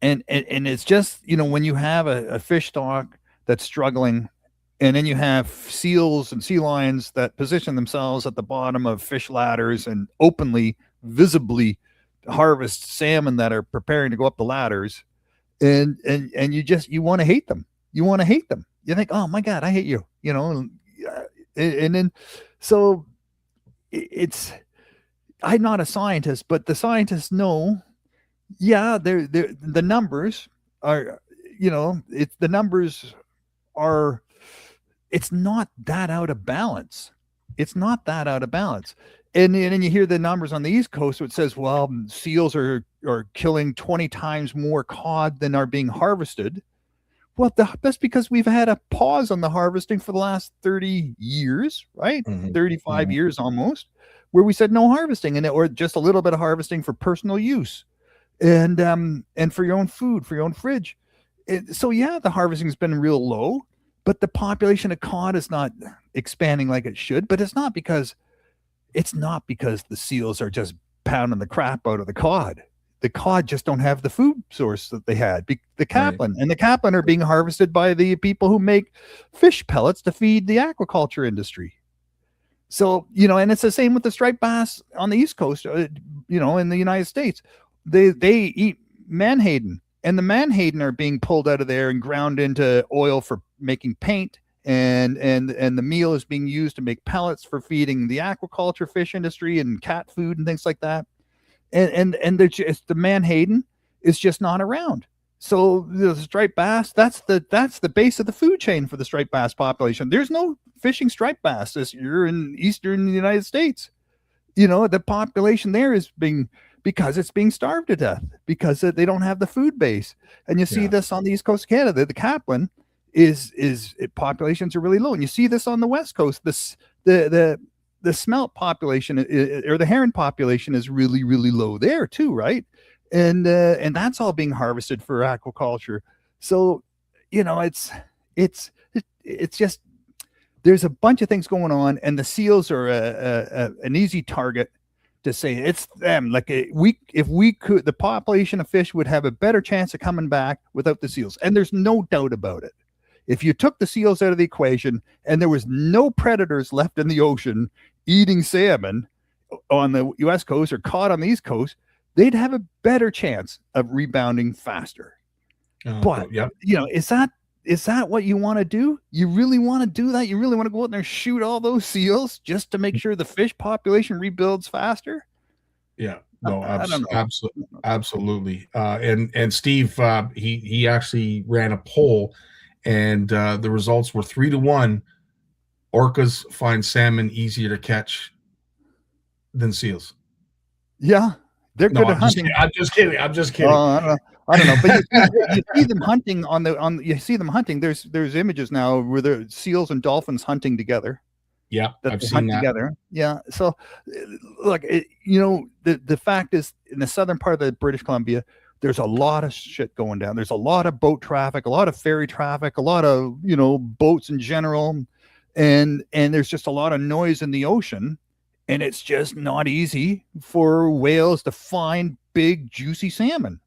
And it's just, when you have a fish stock that's struggling, and then you have seals and sea lions that position themselves at the bottom of fish ladders and openly, visibly harvest salmon that are preparing to go up the ladders, and you want to hate them. You want to hate them. You think, oh my God, I hate you. And then so it's. I'm not a scientist, but the scientists know. Yeah, the numbers are. The numbers are. It's not that out of balance. It's not that out of balance. And then you hear the numbers on the East Coast, which says, well, seals are killing 20 times more cod than are being harvested. Well, that's because we've had a pause on the harvesting for the last 30 years, right? 35 years almost, where we said no harvesting, or just a little bit of harvesting for personal use and for your own food, for your own fridge. So yeah, the harvesting has been real low, but the population of cod is not expanding like it should. But it's not because the seals are just pounding the crap out of the cod. The cod just don't have the food source that they had. The capelin, and the capelin are being harvested by the people who make fish pellets to feed the aquaculture industry. So, and it's the same with the striped bass on the East Coast, in the United States. They eat menhaden, and the menhaden are being pulled out of there and ground into oil for making paint, and the meal is being used to make pellets for feeding the aquaculture fish industry and cat food and things like that. And the menhaden is just not around. So the striped bass, that's the base of the food chain for the striped bass population. There's no fishing striped bass this year in eastern United States. The population there is because it's being starved to death because they don't have the food base. And you see this on the East Coast of Canada. The capelin populations are really low, and you see this on the West Coast. The smelt population or the herring population is really, really low there too, right? And that's all being harvested for aquaculture. So, it's just, there's a bunch of things going on, and the seals are an easy target to say it's them. Like if we could, the population of fish would have a better chance of coming back without the seals. And there's no doubt about it. If you took the seals out of the equation and there was no predators left in the ocean eating salmon on the West Coast or cod on the East Coast, they'd have a better chance of rebounding faster. But, is that what you want to do? You really want to do that? You really want to go out there and shoot all those seals just to make sure the fish population rebuilds faster? Yeah, no, absolutely. And Steve, he actually ran a poll, and the results were 3-1. Orcas find salmon easier to catch than seals. Yeah, they're good at hunting. I'm just kidding. I don't know, but you see them hunting you see them hunting. There's images now where there are seals and dolphins hunting together. Yeah, I've seen that together. Yeah. So look, the fact is, in the southern part of the British Columbia, there's a lot of shit going down. There's a lot of boat traffic, a lot of ferry traffic, a lot of, boats in general. And there's just a lot of noise in the ocean, and it's just not easy for whales to find big, juicy salmon.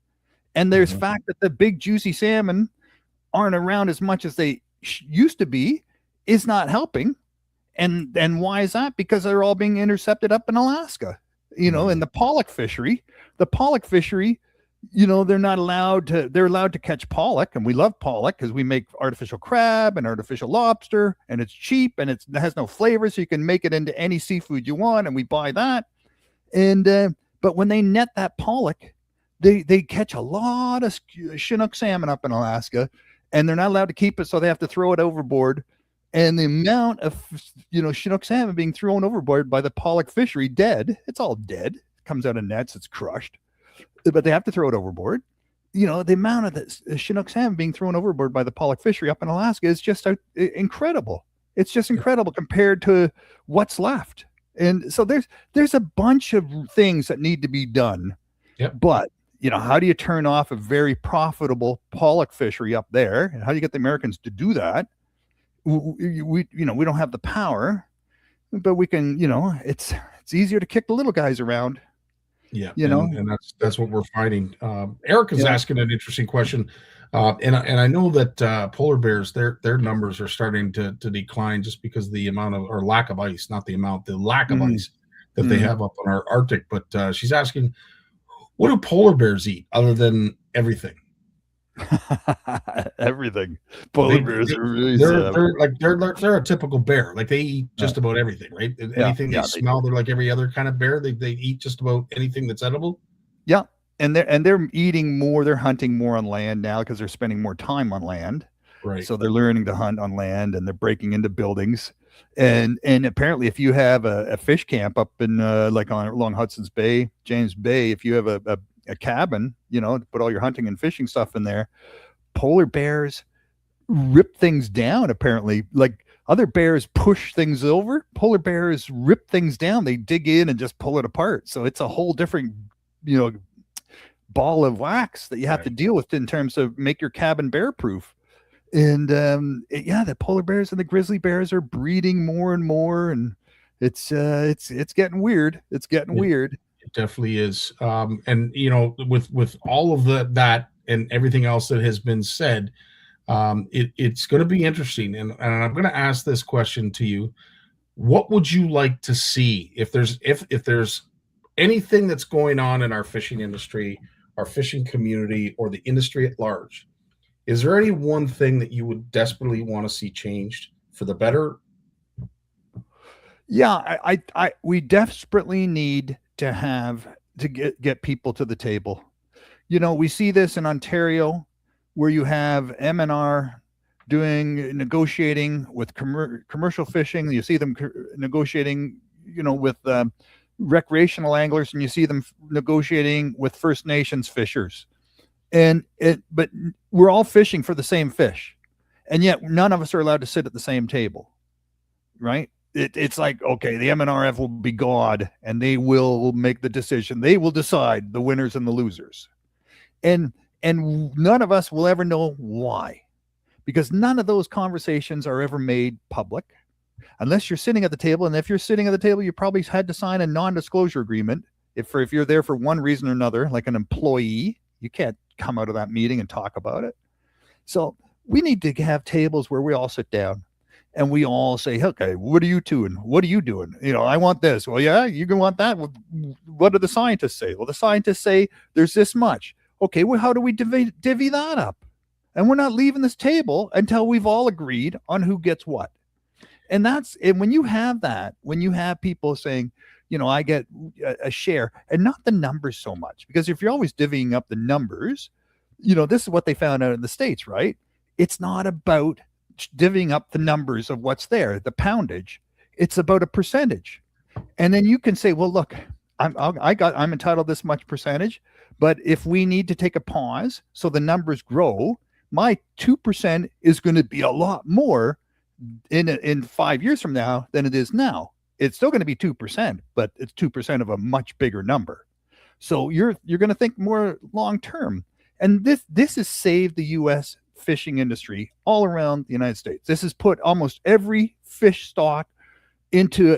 And there's fact that the big, juicy salmon aren't around as much as they used to be is not helping. And why is that? Because they're all being intercepted up in Alaska, in the pollock fishery. The pollock fishery, they're allowed to catch pollock, and we love pollock because we make artificial crab and artificial lobster, and it's cheap and it has no flavor, so you can make it into any seafood you want, and we buy that. And but when they net that pollock, they catch a lot of Chinook salmon up in Alaska, and they're not allowed to keep it, so they have to throw it overboard. And the amount of Chinook salmon being thrown overboard by the pollock fishery, dead, it's all dead. It comes out of nets, it's crushed, but they have to throw it overboard. The amount of the Chinook salmon being thrown overboard by the pollock fishery up in Alaska is just incredible. It's just incredible compared to what's left. And so there's a bunch of things that need to be done. Yep. But how do you turn off a very profitable pollock fishery up there? And how do you get the Americans to do that? We don't have the power, but we can, it's easier to kick the little guys around. Yeah. And that's what we're fighting. Eric is asking an interesting question. And I know that polar bears, their numbers are starting to decline just because of the amount of, or lack of ice, not the amount, the lack of ice that they have up on our Arctic. But she's asking, what do polar bears eat other than everything? Everything. Polar bears are really they're a typical bear. Like they eat just about everything, right? Anything they smell, they're like every other kind of bear. They eat just about anything that's edible. Yeah. And they're eating more, they're hunting more on land now because they're spending more time on land. Right. So they're learning to hunt on land, and they're breaking into buildings. And apparently if you have a fish camp up in along Hudson's Bay, James Bay, if you have a cabin, to put all your hunting and fishing stuff in there, polar bears rip things down. Apparently, like other bears push things over, polar bears rip things down. They dig in and just pull it apart. So it's a whole different, ball of wax that you have to deal with in terms of make your cabin bear proof. And the polar bears and the grizzly bears are breeding more and more, and it's getting weird. It's getting weird. It definitely is. And with all of that and everything else that has been said, it's going to be interesting. And I'm going to ask this question to you: what would you like to see if there's anything that's going on in our fishing industry, our fishing community, or the industry at large? Is there any one thing that you would desperately want to see changed for the better? Yeah, we desperately need to get people to the table. We see this in Ontario, where you have MNR negotiating with commercial fishing. You see them negotiating, with recreational anglers, and you see them negotiating with First Nations fishers. But we're all fishing for the same fish, and yet none of us are allowed to sit at the same table, right? It's like, okay, the MNRF will be God, and they will make the decision. They will decide the winners and the losers, and none of us will ever know why, because none of those conversations are ever made public, unless you're sitting at the table. And if you're sitting at the table, you probably had to sign a non-disclosure agreement. If you're there for one reason or another, like an employee, you can't come out of that meeting and talk about it. So we need to have tables where we all sit down and we all say, okay, what are you doing? What are you doing? I want this. Well, yeah, you can want that. What do the scientists say? Well, the scientists say there's this much. Okay, well, how do we divvy that up? And we're not leaving this table until we've all agreed on who gets what. And when you have people saying, I get a share, and not the numbers so much, because if you're always divvying up the numbers, this is what they found out in the States, right? It's not about divvying up the numbers of what's there, the poundage. It's about a percentage. And then you can say, well, look, I'm entitled this much percentage, but if we need to take a pause so the numbers grow, my 2% is going to be a lot more in 5 years from now than it is now. It's still going to be 2%, but it's 2% of a much bigger number. So you're going to think more long term. And this has saved the U.S. fishing industry all around the United States. This has put almost every fish stock into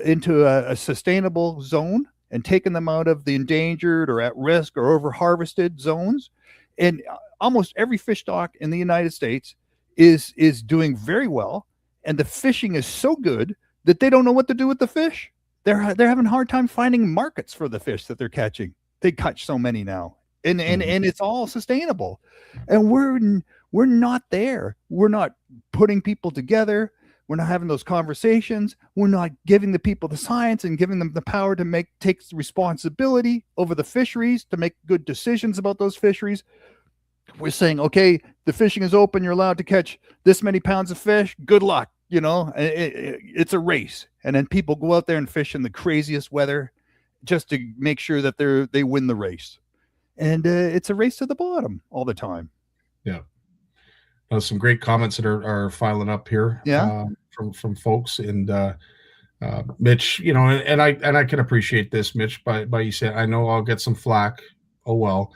a sustainable zone and taken them out of the endangered or at risk or over harvested zones. And almost every fish stock in the United States is doing very well, and the fishing is so good that they don't know what to do with the fish. They're having a hard time finding markets for the fish that they're catching. They catch so many now, and it's all sustainable, and we're not there. We're not putting people together. We're not having those conversations. We're not giving the people the science and giving them the power to take responsibility over the fisheries, to make good decisions about those fisheries. We're saying, okay, the fishing is open. You're allowed to catch this many pounds of fish. Good luck. You know, it's a race. And then people go out there and fish in the craziest weather just to make sure that they win the race. And it's a race to the bottom all the time. Yeah. Some great comments that are filing up here. Yeah. From folks, and Mitch, you know, and I can appreciate this, Mitch, by you saying, I know I'll get some flack. Oh well,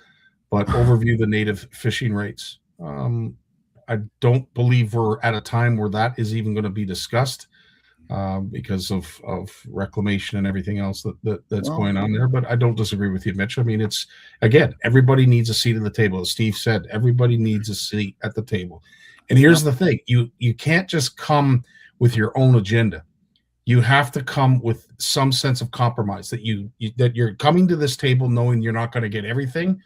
but overview the native fishing rates. I don't believe we're at a time where that is even going to be discussed because of reclamation and everything else that's going on there. But I don't disagree with you, Mitch. I mean, it's, again, everybody needs a seat at the table. As Steve said, everybody needs a seat at the table. And here's the thing. You can't just come with your own agenda. You have to come with some sense of compromise, that that you're coming to this table knowing you're not going to get everything,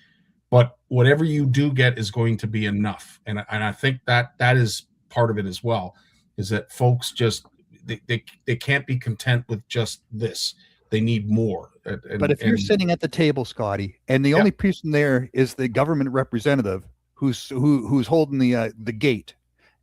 but whatever you do get is going to be enough. And I think that is part of it as well, is that folks just they can't be content with just this. They need more. But if you're sitting at the table, Scotty, and the only person there is the government representative who's holding the gate,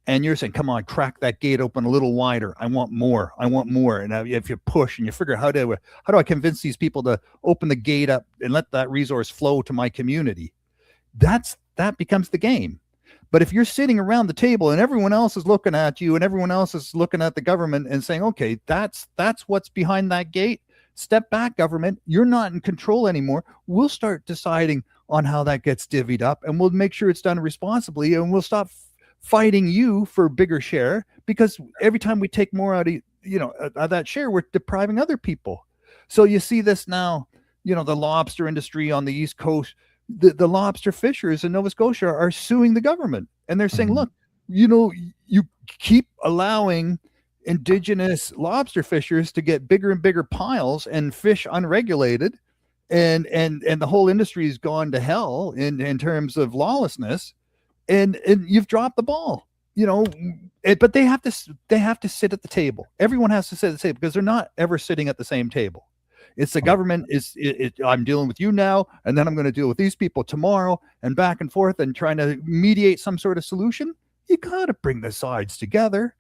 and you're saying, come on, crack that gate open a little wider. I want more. And if you push and you figure how do I convince these people to open the gate up and let that resource flow to my community, that becomes the game. But if you're sitting around the table and everyone else is looking at you and everyone else is looking at the government and saying, okay, that's what's behind that gate. Step back, government. You're not in control anymore. We'll start deciding on how that gets divvied up, and we'll make sure it's done responsibly, and we'll stop fighting you for a bigger share, because every time we take more out of that share, we're depriving other people. So you see this now, the lobster industry on the East Coast, the lobster fishers in Nova Scotia are suing the government, and they're saying, look, you keep allowing Indigenous lobster fishers to get bigger and bigger piles and fish unregulated, and the whole industry has gone to hell in terms of lawlessness, and you've dropped the ball, but they have to sit at the table. Everyone has to sit at the table, because they're not ever sitting at the same table. It's the government I'm dealing with you now, and then I'm going to deal with these people tomorrow, and back and forth, and trying to mediate some sort of solution. You got to bring the sides together.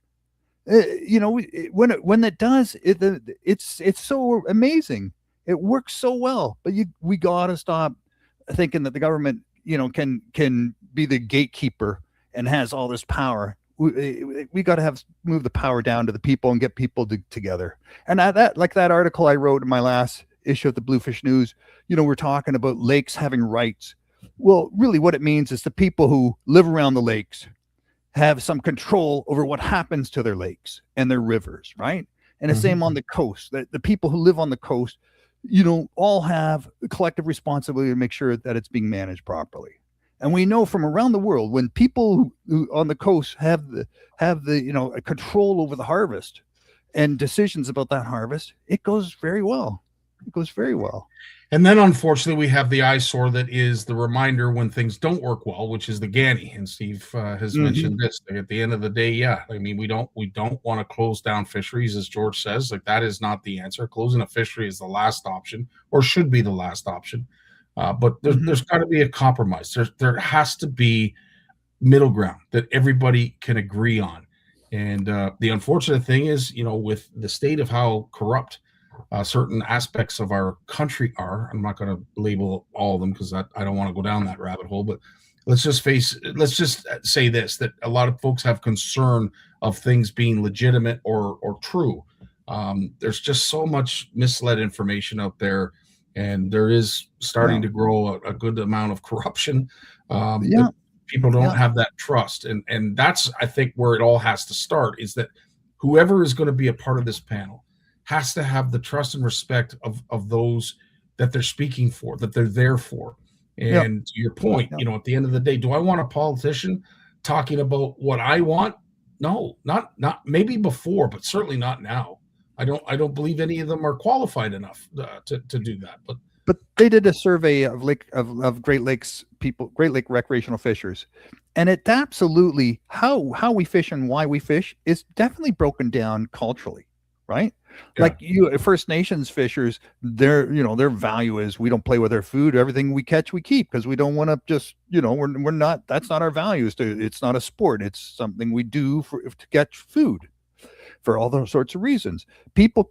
When it does, it's so amazing. It works so well, but we got to stop thinking that the government, can be the gatekeeper and has all this power. We got to move the power down to the people and get people together. And that article I wrote in my last issue of the Bluefish News, we're talking about lakes having rights. Well, really what it means is the people who live around the lakes have some control over what happens to their lakes and their rivers, right? And the same on the coast. The people who live on the coast, all have a collective responsibility to make sure that it's being managed properly. And we know from around the world, when people who on the coast have the a control over the harvest and decisions about that harvest, it goes very well. And then, unfortunately, we have the eyesore that is the reminder when things don't work well, which is the Ganny. And Steve has mentioned this. At the end of the day, I mean, we don't want to close down fisheries, as George says. Like, that is not the answer. Closing a fishery is the last option, or should be the last option. But there's got to be a compromise. There has to be middle ground that everybody can agree on. And the unfortunate thing is, with the state of how corrupt certain aspects of our country are, I'm not going to label all of them, because I don't want to go down that rabbit hole, but let's just say this, that a lot of folks have concern of things being legitimate or true. There's just so much misled information out there, and there is starting to grow a good amount of corruption. People don't have that trust. And that's, I think, where it all has to start, is that whoever is going to be a part of this panel has to have the trust and respect of those that they're speaking for, that they're there for. And to your point, at the end of the day, do I want a politician talking about what I want? No, not maybe before, but certainly not now. I don't believe any of them are qualified enough to do that. But they did a survey of Great Lakes people, Great Lake recreational fishers, and it absolutely how we fish and why we fish is definitely broken down culturally, right? Yeah. Like you First Nations fishers, their value is we don't play with our food. Everything we catch, we keep because we don't want to just, we're not, that's not our values. It's not a sport. It's something we do to catch food for all those sorts of reasons. People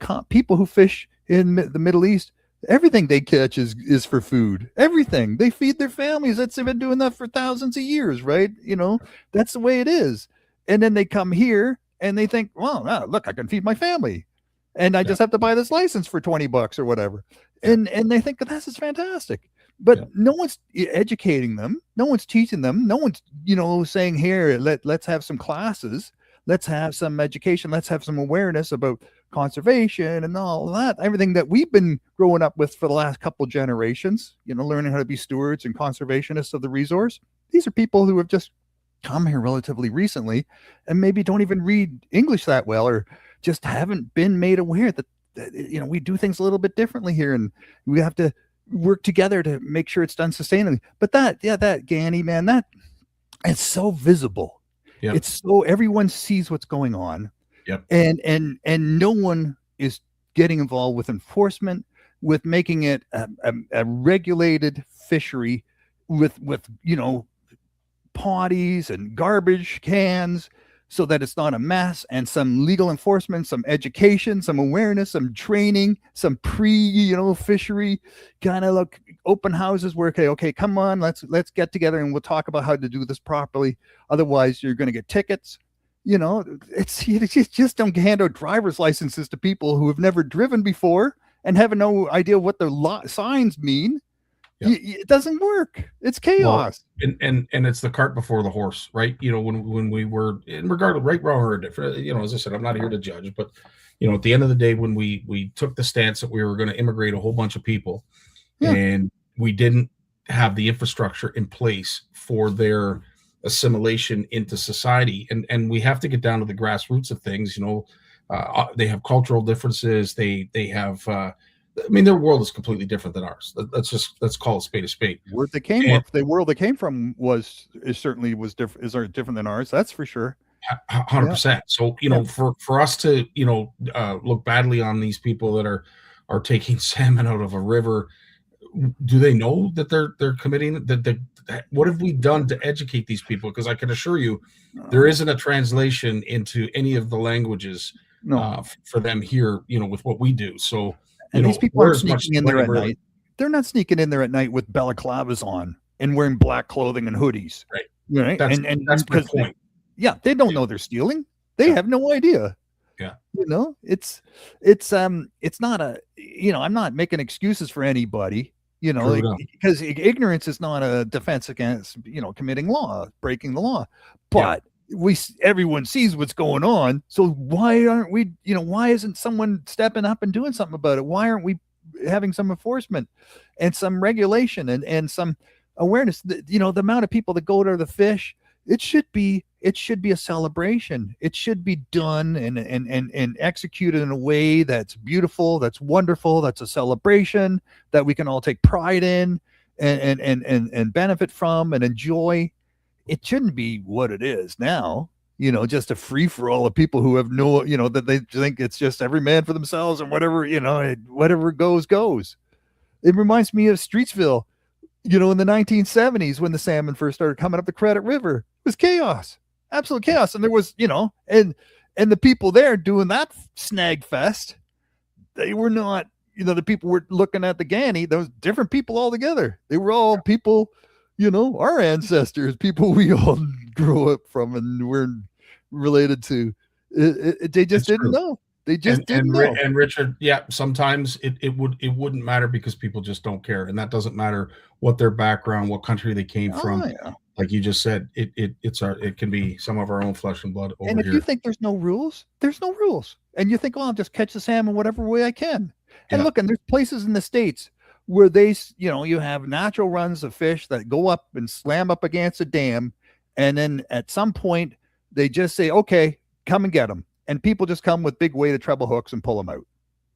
who fish in the Middle East, everything they catch is for food. Everything. They feed their families. They've been doing that for thousands of years, right? That's the way it is. And then they come here and they think, well, look, I can feed my family. And I just have to buy this license for $20 or whatever. And they think that this is fantastic. But no one's educating them. No one's teaching them. No one's, saying, here, let's have some classes. Let's have some education. Let's have some awareness about conservation and all that. Everything that we've been growing up with for the last couple generations, learning how to be stewards and conservationists of the resource. These are people who have just come here relatively recently and maybe don't even read English that well, or just haven't been made aware that we do things a little bit differently here, and we have to work together to make sure it's done sustainably. But that Ganny, man, that it's so visible. Yep. It's so everyone sees what's going on. Yep. And no one is getting involved with enforcement, with making it a regulated fishery with potties and garbage cans, so that it's not a mess, and some legal enforcement, some education, some awareness, some training, some fishery kind of open houses where, okay, come on, let's get together and we'll talk about how to do this properly. Otherwise, you're going to get tickets. You just don't hand out driver's licenses to people who have never driven before and have no idea what the signs mean. Yeah. It doesn't work. It's chaos. Well, and it's the cart before the horse, right? When we were, in regard to right, wrong, or different, as I said, I'm not here to judge, but at the end of the day, when we took the stance that we were going to immigrate a whole bunch of people, and we didn't have the infrastructure in place for their assimilation into society, and we have to get down to the grassroots of things. They have cultural differences. They have. Their world is completely different than ours. Let's call it spade a spade. The world they came from was different. Is different than ours. That's for sure. 100%. So for us to look badly on these people that are taking salmon out of a river, do they know that they're committing that? What have we done to educate these people? Because I can assure you, there isn't a translation into any of the languages for them here. With what we do. So. And these people are sneaking in there at night. They're not sneaking in there at night with balaclavas on and wearing black clothing and hoodies. Right. That's my point. They don't know they're stealing. They have no idea. Yeah. It's not I'm not making excuses for anybody, because ignorance is not a defense against, committing breaking the law. But everyone sees what's going on. So why aren't we, why isn't someone stepping up and doing something about it? Why aren't we having some enforcement and some regulation and some awareness? The amount of people that go to the fish, it should be a celebration. It should be done and executed in a way that's beautiful, that's wonderful, that's a celebration that we can all take pride in and benefit from and enjoy. It shouldn't be what it is now, just a free for all of people who have no, that they think it's just every man for themselves and whatever, whatever goes. It reminds me of Streetsville, in the 1970s when the salmon first started coming up the Credit River. It was chaos, absolute chaos. And there was, and the people there doing that snag fest, they were not, the people were looking at the Ganny, those different people altogether. They were all people, our ancestors, people we all grew up from and were related to. They just didn't know. They just didn't know. And Richard, sometimes it wouldn't matter because people just don't care, and that doesn't matter what their background, what country they came from. Yeah. Like you just said, it can be some of our own flesh and blood over here. And if you think there's no rules, there's no rules. And you think, I'll just catch the salmon whatever way I can. And look, and there's places in the States where you have natural runs of fish that go up and slam up against a dam, And then at some point, they just say, okay, come and get them. And people just come with big weighted treble hooks and pull them out.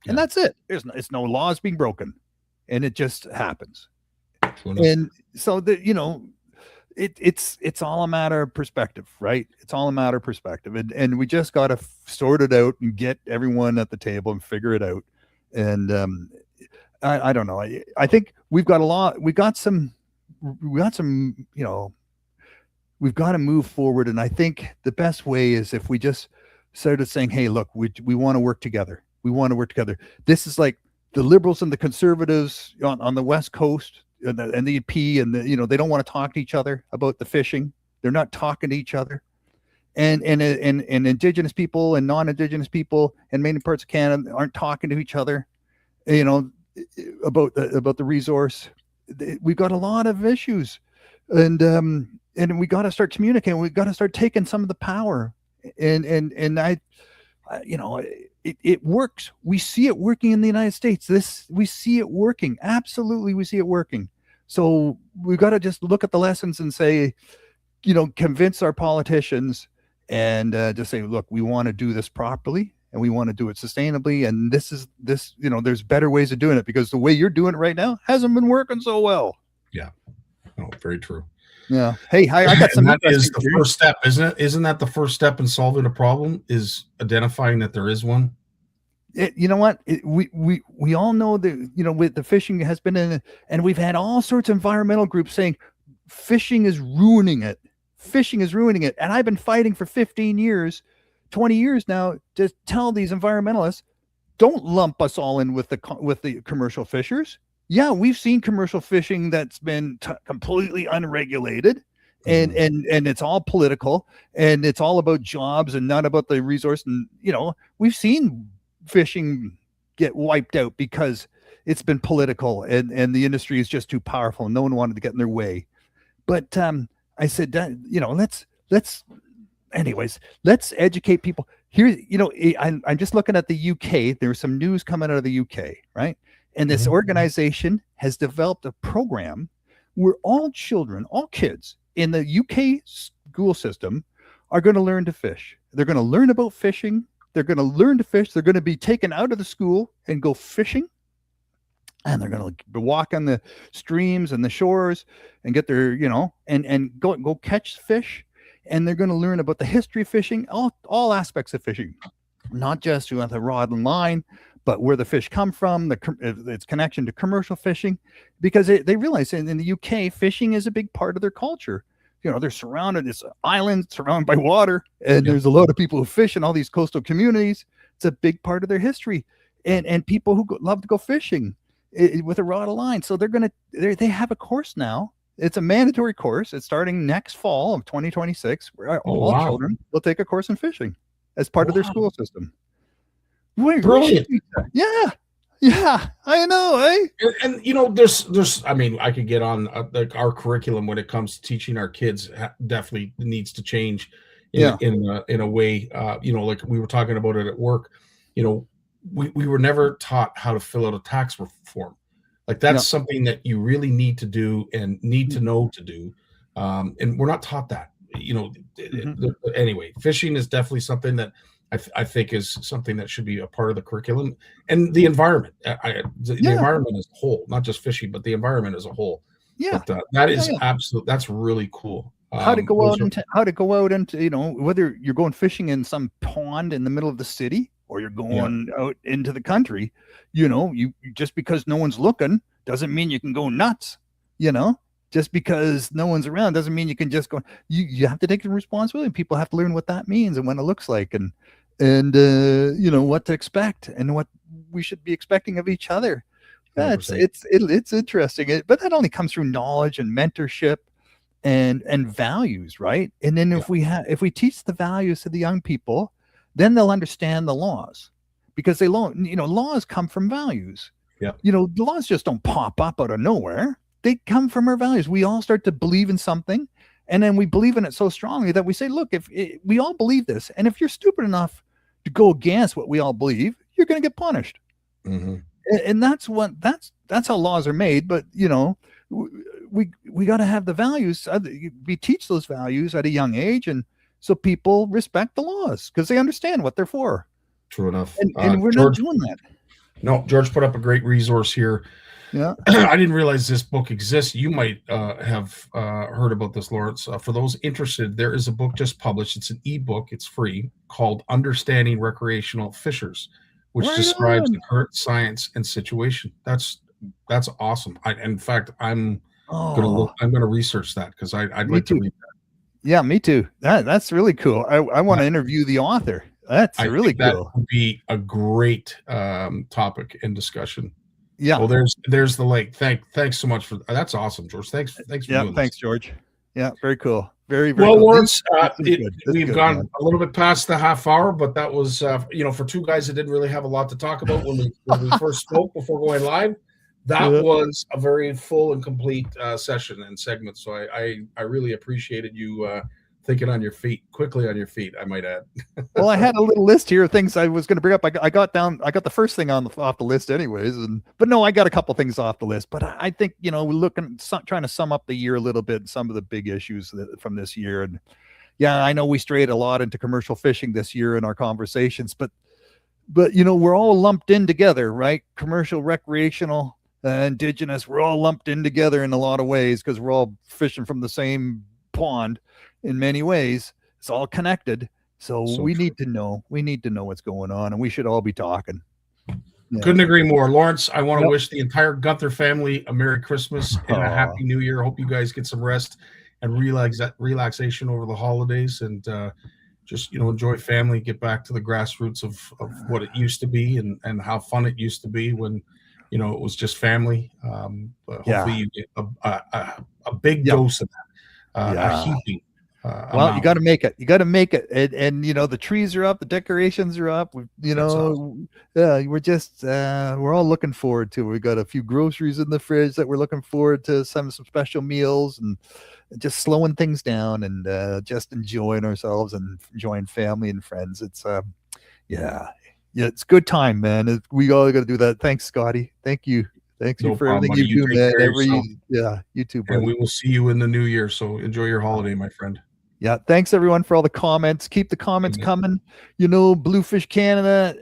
And that's it. It's no laws being broken. And it just happens. And so it's all a matter of perspective, right? It's all a matter of perspective. And we just got to sort it out and get everyone at the table and figure it out. And I don't know. I think we've got we've got to move forward. And I think the best way is if we just started saying, hey, look, we want to work together. We want to work together. This is like the liberals and the conservatives on the West Coast and the NDP and they don't want to talk to each other about the fishing. They're not talking to each other. And Indigenous people and non-Indigenous people in many parts of Canada aren't talking to each other, about the resource. We've got a lot of issues, and we got to start communicating. We got to start taking some of the power. It works. We see it working in the United States. We see it working. Absolutely, we see it working. So we've got to just look at the lessons and say, convince our politicians and just say, look, we want to do this properly and we want to do it sustainably. And there's better ways of doing it, because the way you're doing it right now hasn't been working so well. Yeah. No, very true. Yeah. Hey, I got some. That is the first step, isn't it? Isn't that the first step in solving a problem, is identifying that there is one? You know what? We all know that, with the fishing has been in, and we've had all sorts of environmental groups saying fishing is ruining it. Fishing is ruining it. And I've been fighting for 15 years, 20 years now to tell these environmentalists, don't lump us all in with the commercial fishers. Yeah, we've seen commercial fishing that's been completely unregulated, and it's all political, and it's all about jobs and not about the resource. And we've seen fishing get wiped out because it's been political, and the industry is just too powerful. No one wanted to get in their way. But I said, let's educate people here. I'm just looking at the UK. There's some news coming out of the UK, right? And this organization has developed a program where all kids in the UK school system are going to learn to fish. They're going to learn about fishing. They're going to learn to fish. They're going to be taken out of the school and go fishing. And they're going to walk on the streams and the shores and get their, and go catch fish. And they're going to learn about the history of fishing, all aspects of fishing, not just with a rod and line, but where the fish come from, its connection to commercial fishing, because they realize in the UK, fishing is a big part of their culture. They're surrounded, it's an island surrounded by water, and there's a lot of people who fish in all these coastal communities. It's a big part of their history, and people who love to go fishing with a rod of line. So they have a course now. It's a mandatory course. It's starting next fall of 2026, where all children will take a course in fishing as part of their school system. Brilliant. Yeah, I know, eh? And there's I could get on our curriculum when it comes to teaching our kids definitely needs to change in a way, like we were talking about it at work. We were never taught how to fill out a tax form. Like that's something that you really need to do and need to know to do. And we're not taught that, anyway. Fishing is definitely something that I think is something that should be a part of the curriculum, and the environment, the environment as a whole, not just fishing, but the environment as a whole. Yeah, but, that is absolute. That's really cool. How to go out into, whether you're going fishing in some pond in the middle of the city or you're going out into the country, you just because no one's looking doesn't mean you can go nuts. Just because no one's around doesn't mean you can just go. You have to take the responsibility. People have to learn what that means and what it looks like, and what to expect and what we should be expecting of each other. It's interesting, but that only comes through knowledge and mentorship and values, right? And then if we teach the values to the young people, then they'll understand the laws, because laws come from values. Yeah, the laws just don't pop up out of nowhere. They come from our values. We all start to believe in something, and then we believe in it so strongly that we say, look, if we all believe this, and if you're stupid enough to go against what we all believe, you're going to get punished. Mm-hmm. And that's how laws are made. But, we got to have the values. We teach those values at a young age, and so people respect the laws because they understand what they're for. True enough. And we're George, not doing that. No, George put up a great resource here. Yeah. I didn't realize this book exists. You might have heard about this, Lawrence. For those interested, there is a book just published. It's an ebook. It's free, called Understanding Recreational Fishers, which describes the current science and situation. That's awesome. In fact, I'm gonna research that because I'd like to read that. Yeah, me too. That's really cool. I want to interview the author. That's really cool. That would be a great topic and discussion. Yeah. Well, there's the lake. Thanks so much for that's awesome, George. Thanks for doing thanks, this. George. Yeah, very cool. Very well, cool. Lawrence. We've good, gone man. a little bit past the half hour, but that was for two guys that didn't really have a lot to talk about when we first spoke before going live. That was a very full and complete session and segment. So I really appreciated you thinking quickly on your feet, I might add. Well, I had a little list here of things I was going to bring up. I got the first thing off the list anyways. But no, I got a couple things off the list, but I think, we're trying to sum up the year a little bit, some of the big issues from this year. And yeah, I know we strayed a lot into commercial fishing this year in our conversations, but we're all lumped in together, right? Commercial, recreational, indigenous, we're all lumped in together in a lot of ways because we're all fishing from the same pond. In many ways, it's all connected. So we need to know what's going on, and we should all be talking. Yeah. Couldn't agree more. Lawrence, I want to wish the entire Gunther family a Merry Christmas and a Happy New Year. Hope you guys get some rest and relaxation over the holidays, and just enjoy family, get back to the grassroots of what it used to be and how fun it used to be when it was just family. But hopefully you get a big dose of that, a heaping. Well, you got to make it. And the trees are up, the decorations are up. Awesome. We're all looking forward to it. We got a few groceries in the fridge that we're looking forward to, some special meals, and just slowing things down and just enjoying ourselves and enjoying family and friends. It's it's a good time, man. We all got to do that. Thanks, Scotty. Thank you. Thanks for everything you do, man. You too, buddy. And we will see you in the new year. So enjoy your holiday, my friend. Yeah, thanks everyone for all the comments. Keep the comments coming. Bluefish Canada,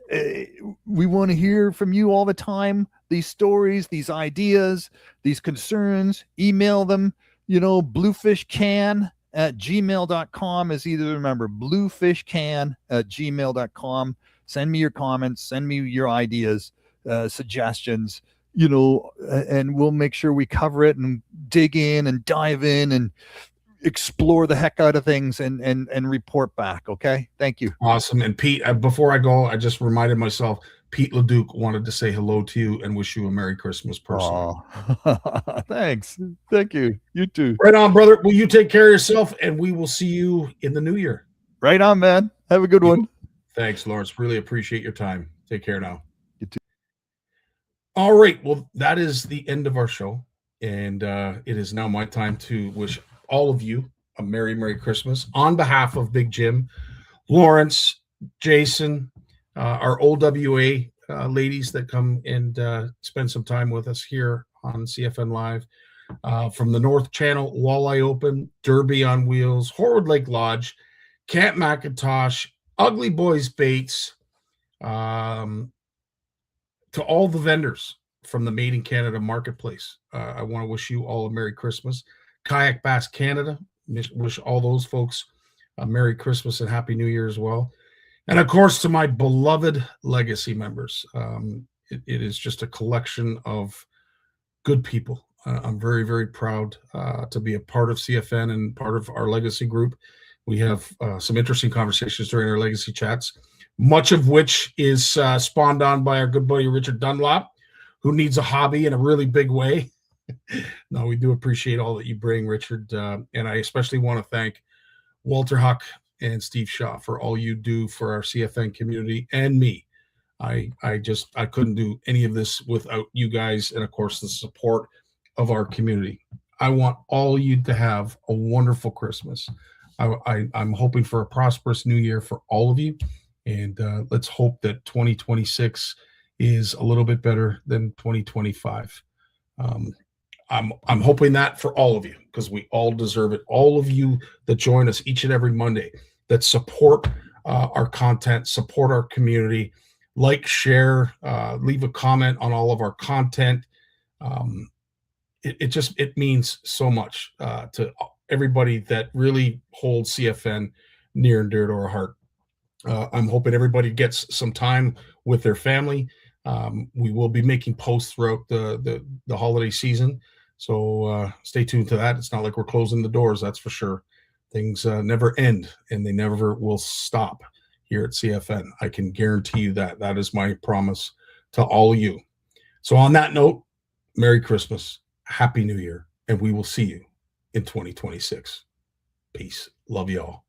we want to hear from you all the time. These stories, these ideas, these concerns, email them. bluefishcan@gmail.com is remember, bluefishcan@gmail.com. Send me your comments, send me your ideas, suggestions, and we'll make sure we cover it and dig in and dive in and explore the heck out of things and report back. Okay. Thank you. Awesome. And Pete, before I go, I just reminded myself, Pete LeDuc wanted to say hello to you and wish you a Merry Christmas personally. Thanks. Thank you. You too. Right on, brother. Well, you take care of yourself and we will see you in the new year. Right on, man. Have a good one. Thanks, Lawrence. Really appreciate your time. Take care now. You too. All right. Well, that is the end of our show. And it is now my time to wish all of you a Merry Christmas on behalf of Big Jim, Lawrence, Jason, our OWA ladies that come and spend some time with us here on CFN Live, from the North Channel, Walleye Open, Derby on Wheels, Horwood Lake Lodge, Camp McIntosh, Ugly Boys Baits, to all the vendors from the Made in Canada marketplace. I want to wish you all a Merry Christmas. Kayak Bass Canada, wish all those folks a Merry Christmas and Happy New Year as well. And of course, to my beloved legacy members, it is just a collection of good people. I'm very, very proud to be a part of CFN and part of our legacy group. We have some interesting conversations during our legacy chats, much of which is spawned on by our good buddy Richard Dunlop, who needs a hobby in a really big way. No, we do appreciate all that you bring, Richard. And I especially want to thank Walter Huck and Steve Shaw for all you do for our CFN community and me. I couldn't do any of this without you guys and, of course, the support of our community. I want all you to have a wonderful Christmas. I'm hoping for a prosperous new year for all of you. And let's hope that 2026 is a little bit better than 2025. I'm hoping that for all of you, because we all deserve it. All of you that join us each and every Monday, that support our content, support our community, like, share, leave a comment on all of our content. It means so much to everybody that really holds CFN near and dear to our heart. I'm hoping everybody gets some time with their family. We will be making posts throughout the holiday season, so stay tuned to that. It's not like we're closing the doors, that's for sure. Things never end, and they never will stop here at CFN. I can guarantee you that. That is my promise to all of you. So on that note, Merry Christmas, Happy New Year, and we will see you in 2026. Peace. Love you all.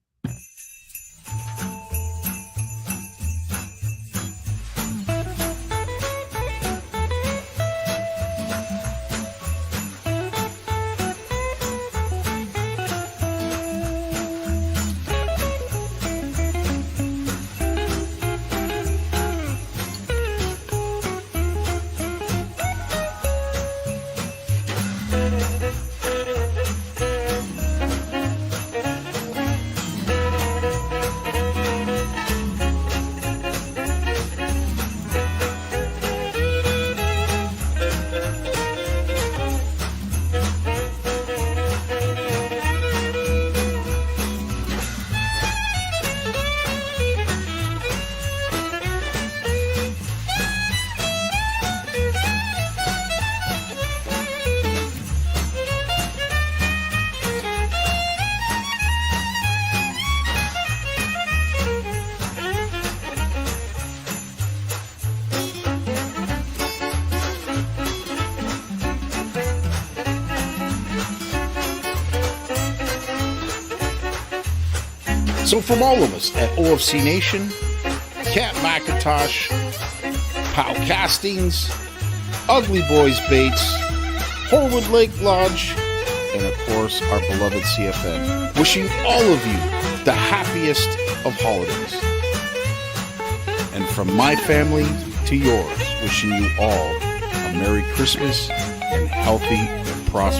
So from all of us at OFC Nation, Cat McIntosh, Pow Castings, Ugly Boys Baits, Horwood Lake Lodge, and of course our beloved CFN, wishing all of you the happiest of holidays. And from my family to yours, wishing you all a Merry Christmas and healthy and prosperous